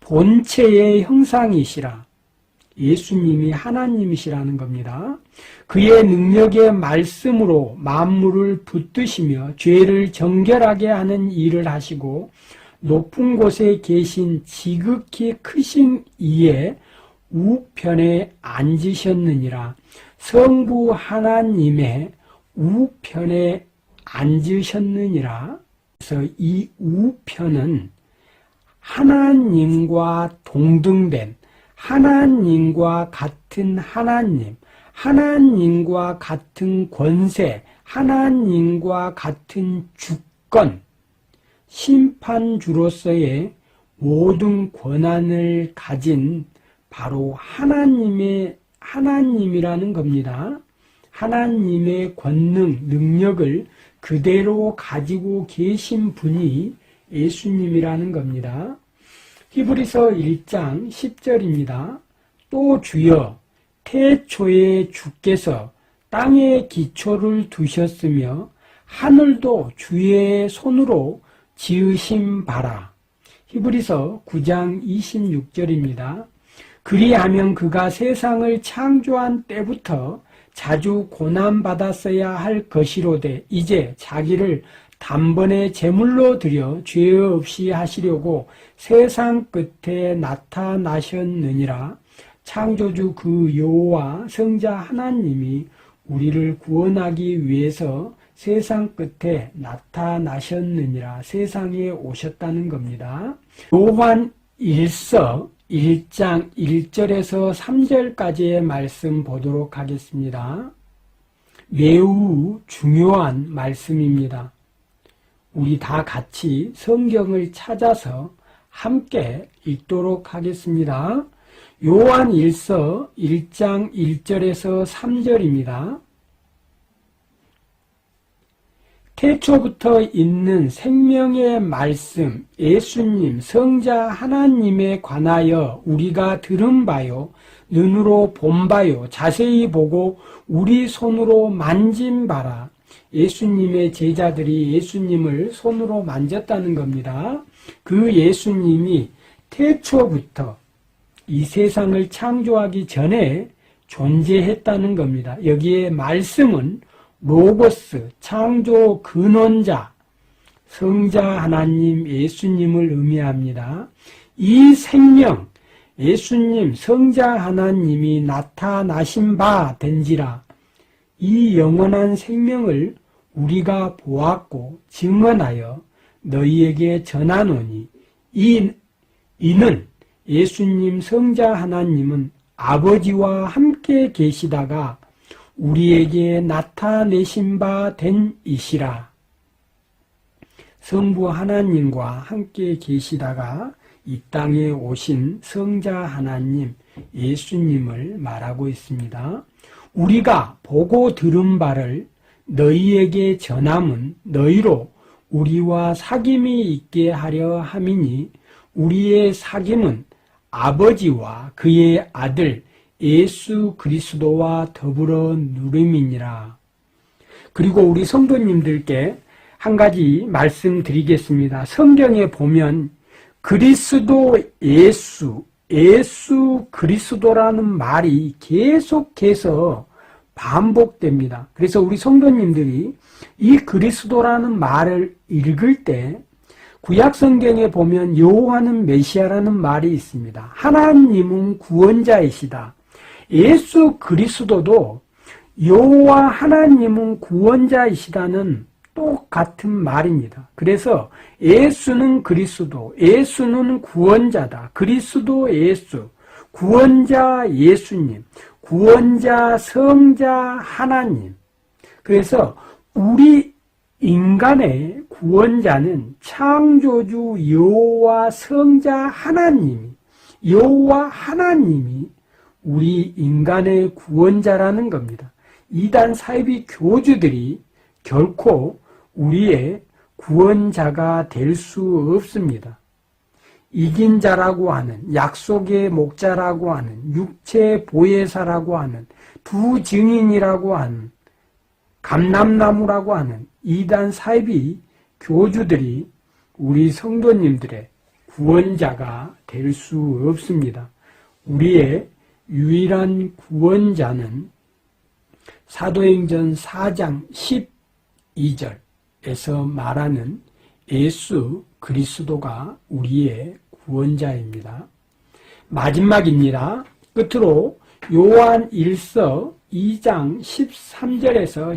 본체의 형상이시라. 예수님이 하나님이시라는 겁니다. 그의 능력의 말씀으로 만물을 붙드시며 죄를 정결하게 하는 일을 하시고 높은 곳에 계신 지극히 크신 이의 우편에 앉으셨느니라. 성부 하나님의 우편에 앉으셨느니라. 그래서 이 우편은 하나님과 동등된, 하나님과 같은 하나님, 하나님과 같은 권세, 하나님과 같은 주권, 심판주로서의 모든 권한을 가진 바로 하나님이라는 겁니다. 하나님의 권능, 능력을 그대로 가지고 계신 분이 예수님이라는 겁니다. 히브리서 1장 10절입니다. 또 주여 태초에 주께서 땅에 기초를 두셨으며 하늘도 주의 손으로 지으심 바라. 히브리서 9장 26절입니다. 그리하면 그가 세상을 창조한 때부터 자주 고난받았어야 할 것이로되 이제 자기를 단번에 제물로 드려 죄 없이 하시려고 세상 끝에 나타나셨느니라. 창조주 그 여호와 성자 하나님이 우리를 구원하기 위해서 세상 끝에 나타나셨느니라. 세상에 오셨다는 겁니다. 요한 1서 1장 1절에서 3절까지의 말씀 보도록 하겠습니다. 매우 중요한 말씀입니다. 우리 다 같이 성경을 찾아서 함께 읽도록 하겠습니다. 요한 1서 1장 1절에서 3절입니다. 태초부터 있는 생명의 말씀, 예수님, 성자 하나님에 관하여 우리가 들은 바요, 눈으로 본 바요, 자세히 보고 우리 손으로 만진 바라. 예수님의 제자들이 예수님을 손으로 만졌다는 겁니다. 그 예수님이 태초부터 이 세상을 창조하기 전에 존재했다는 겁니다. 여기에 말씀은 로고스, 창조 근원자, 성자 하나님 예수님을 의미합니다. 이 생명, 예수님, 성자 하나님이 나타나신 바 된지라. 이 영원한 생명을 우리가 보았고 증언하여 너희에게 전하노니 이는 예수님 성자 하나님은 아버지와 함께 계시다가 우리에게 나타내신 바 된 이시라. 성부 하나님과 함께 계시다가 이 땅에 오신 성자 하나님 예수님을 말하고 있습니다. 우리가 보고 들은 바를 너희에게 전함은 너희로 우리와 사귐이 있게 하려 함이니 우리의 사귐은 아버지와 그의 아들 예수 그리스도와 더불어 누림이니라. 그리고 우리 성도님들께 한 가지 말씀드리겠습니다. 성경에 보면 그리스도 예수 그리스도라는 말이 계속해서 반복됩니다. 그래서 우리 성도님들이 이 그리스도라는 말을 읽을 때 구약 성경에 보면 여호와는 메시아라는 말이 있습니다. 하나님은 구원자이시다. 예수 그리스도도 여호와 하나님은 구원자이시다는 똑같은 말입니다. 그래서 예수는 그리스도, 예수는 구원자다. 그리스도 예수, 구원자 예수님, 구원자 성자 하나님. 그래서 우리 인간의 구원자는 창조주 여호와 성자 하나님이, 여호와 하나님이 우리 인간의 구원자라는 겁니다. 이단 사이비 교주들이 결코 우리의 구원자가 될 수 없습니다. 이긴 자라고 하는, 약속의 목자라고 하는, 육체 보혜사라고 하는, 두 증인이라고 하는, 감람나무라고 하는 이단 사이비 교주들이 우리 성도님들의 구원자가 될 수 없습니다. 우리의 유일한 구원자는 사도행전 4장 12절에서 말하는 예수 그리스도가 우리의 구원자입니다. 마지막입니다. 끝으로 요한 1서 2장 13절에서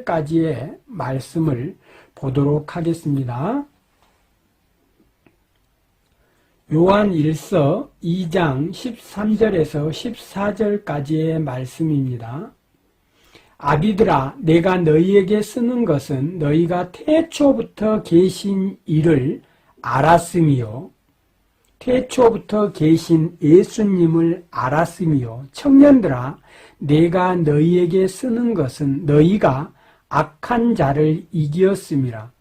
14절까지의 말씀을 보도록 하겠습니다. 요한 1서 2장 13절에서 14절까지의 말씀입니다. 아비들아, 내가 너희에게 쓰는 것은 너희가 태초부터 계신 이를 알았음이요, 태초부터 계신 예수님을 알았으며, 청년들아, 내가 너희에게 쓰는 것은 너희가 악한 자를 이기었음이라.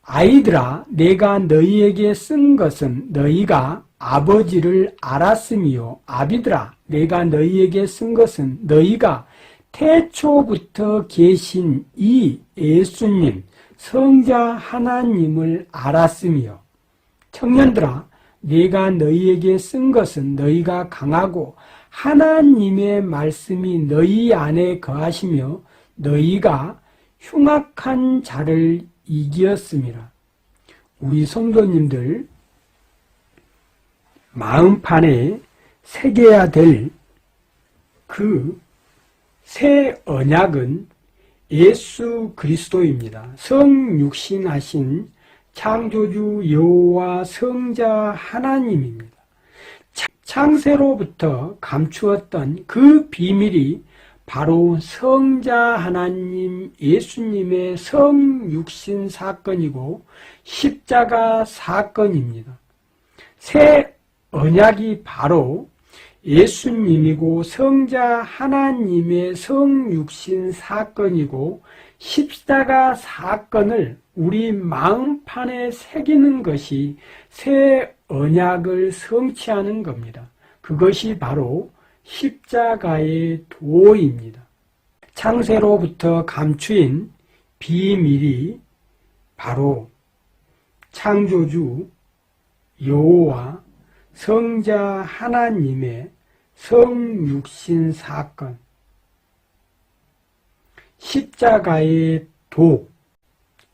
아이들아, 내가 너희에게 쓴 것은 너희가 아버지를 알았으며, 아비들아, 내가 너희에게 쓴 것은 너희가 태초부터 계신 이 예수님, 성자 하나님을 알았으며 청년들아 내가 너희에게 쓴 것은 너희가 강하고 하나님의 말씀이 너희 안에 거하시며 너희가 흉악한 자를 이기었음이라. 우리 성도님들 마음판에 새겨야 될 그 새 언약은 예수 그리스도입니다. 성육신하신 창조주 여호와 성자 하나님입니다. 창세로부터 감추었던 그 비밀이 바로 성자 하나님 예수님의 성육신 사건이고 십자가 사건입니다. 새 언약이 바로 예수님이고 성자 하나님의 성육신 사건이고 십자가 사건을 우리 마음판에 새기는 것이 새 언약을 성취하는 겁니다. 그것이 바로 십자가의 도입니다. 창세로부터 감추인 비밀이 바로 창조주 여호와 성자 하나님의 성육신 사건, 십자가의 도,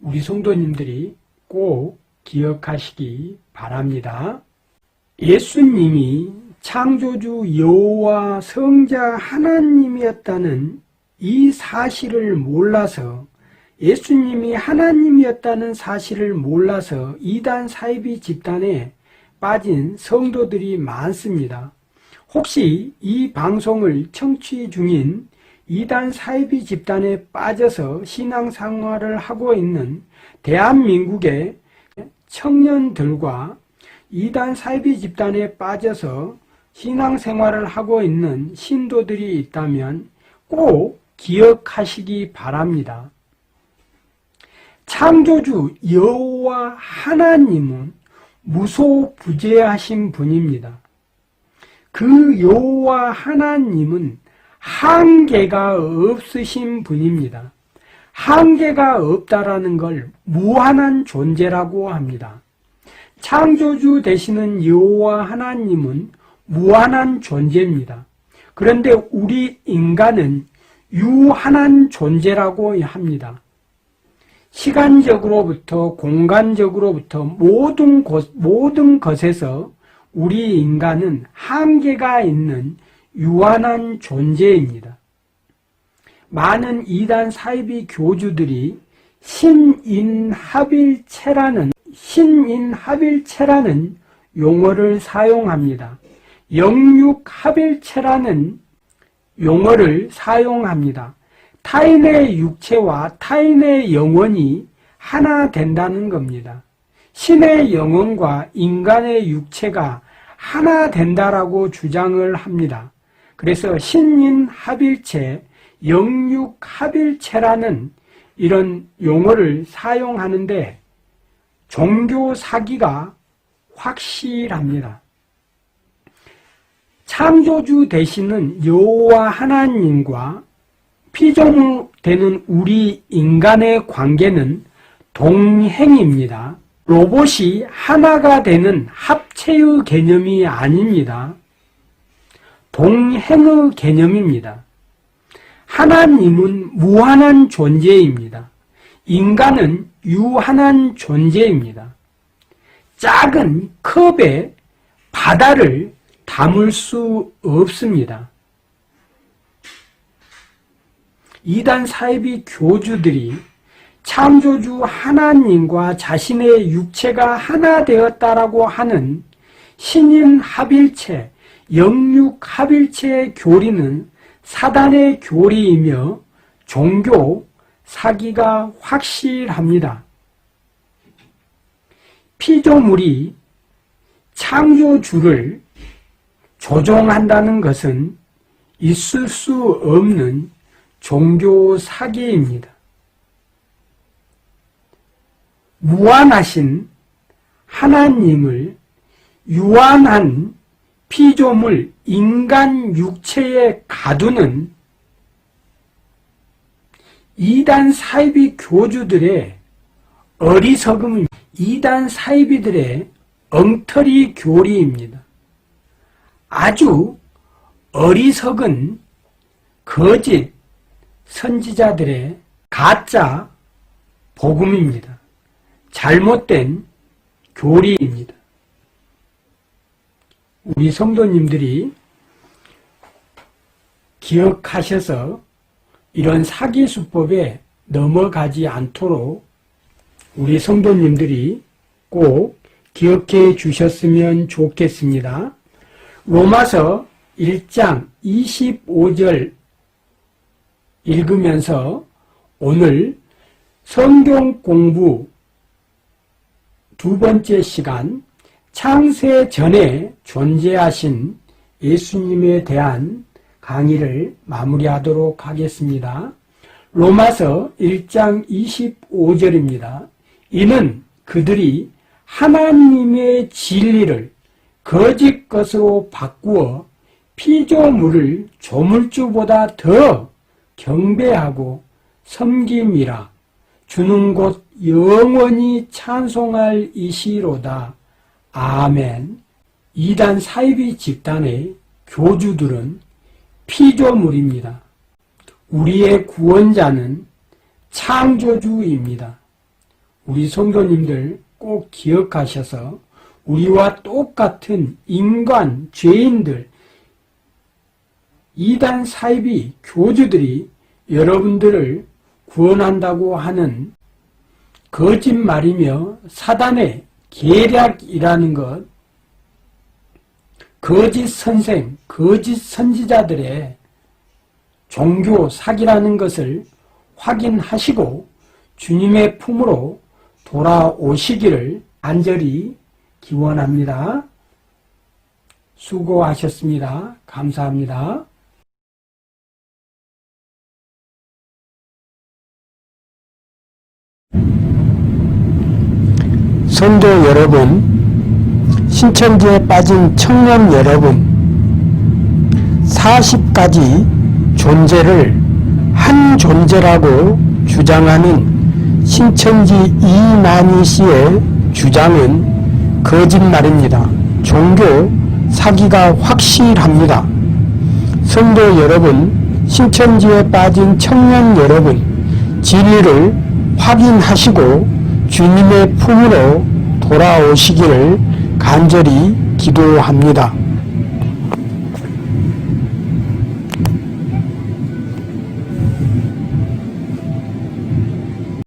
우리 성도님들이 꼭 기억하시기 바랍니다. 예수님이 창조주 여호와 성자 하나님이었다는 이 사실을 몰라서 예수님이 하나님이었다는 사실을 몰라서 이단 사이비 집단에 빠진 성도들이 많습니다. 혹시 이 방송을 청취 중인 이단 사이비 집단에 빠져서 신앙생활을 하고 있는 대한민국의 청년들과 이단 사이비 집단에 빠져서 신앙생활을 하고 있는 신도들이 있다면 꼭 기억하시기 바랍니다. 창조주 여호와 하나님은 무소부재하신 분입니다. 그 여호와 하나님은 한계가 없으신 분입니다. 한계가 없다라는 걸 무한한 존재라고 합니다. 창조주 되시는 여호와 하나님은 무한한 존재입니다. 그런데 우리 인간은 유한한 존재라고 합니다. 시간적으로부터 공간적으로부터 모든 것에서 우리 인간은 한계가 있는 유한한 존재입니다. 많은 이단 사이비 교주들이 신인합일체라는 용어를 사용합니다. 영육합일체라는 용어를 사용합니다. 타인의 육체와 타인의 영혼이 하나 된다는 겁니다. 신의 영혼과 인간의 육체가 하나 된다라고 주장을 합니다. 그래서 신인합일체, 영육합일체라는 이런 용어를 사용하는데 종교 사기가 확실합니다. 창조주 되시는 여호와 하나님과 피조물 되는 우리 인간의 관계는 동행입니다. 로봇이 하나가 되는 합체의 개념이 아닙니다. 동행의 개념입니다. 하나님은 무한한 존재입니다. 인간은 유한한 존재입니다. 작은 컵에 바다를 담을 수 없습니다. 이단 사이비 교주들이 창조주 하나님과 자신의 육체가 하나 되었다라고 하는 신인합일체, 영육합일체의 교리는 사단의 교리이며 종교 사기가 확실합니다. 피조물이 창조주를 조종한다는 것은 있을 수 없는 종교 사기입니다. 무한하신 하나님을 유한한 피조물 인간 육체에 가두는 이단 사이비 교주들의 어리석음은 이단 사이비들의 엉터리 교리입니다. 아주 어리석은 거짓 선지자들의 가짜 복음입니다. 잘못된 교리입니다. 우리 성도님들이 기억하셔서 이런 사기 수법에 넘어가지 않도록 우리 성도님들이 꼭 기억해 주셨으면 좋겠습니다. 로마서 1장 25절 읽으면서 오늘 성경 공부 두 번째 시간, 창세 전에 존재하신 예수님에 대한 강의를 마무리하도록 하겠습니다. 로마서 1장 25절입니다. 이는 그들이 하나님의 진리를 거짓 것으로 바꾸어 피조물을 조물주보다 더 경배하고 섬김이라. 주는 곧 영원히 찬송할 이시로다. 아멘. 이단 사이비 집단의 교주들은 피조물입니다. 우리의 구원자는 창조주입니다. 우리 성도님들 꼭 기억하셔서 우리와 똑같은 인간, 죄인들, 이단 사이비 교주들이 여러분들을 구원한다고 하는 거짓말이며 사단의 계략이라는 것, 거짓 선생, 거짓 선지자들의 종교 사기라는 것을 확인하시고 주님의 품으로 돌아오시기를 간절히 기원합니다. 수고하셨습니다. 감사합니다. 성도 여러분, 신천지에 빠진 청년 여러분, 40가지 존재를 한 존재라고 주장하는 신천지 이만희 씨의 주장은 거짓말입니다. 종교 사기가 확실합니다. 성도 여러분, 신천지에 빠진 청년 여러분, 진리를 확인하시고 주님의 품으로 돌아오시기를 간절히 기도합니다.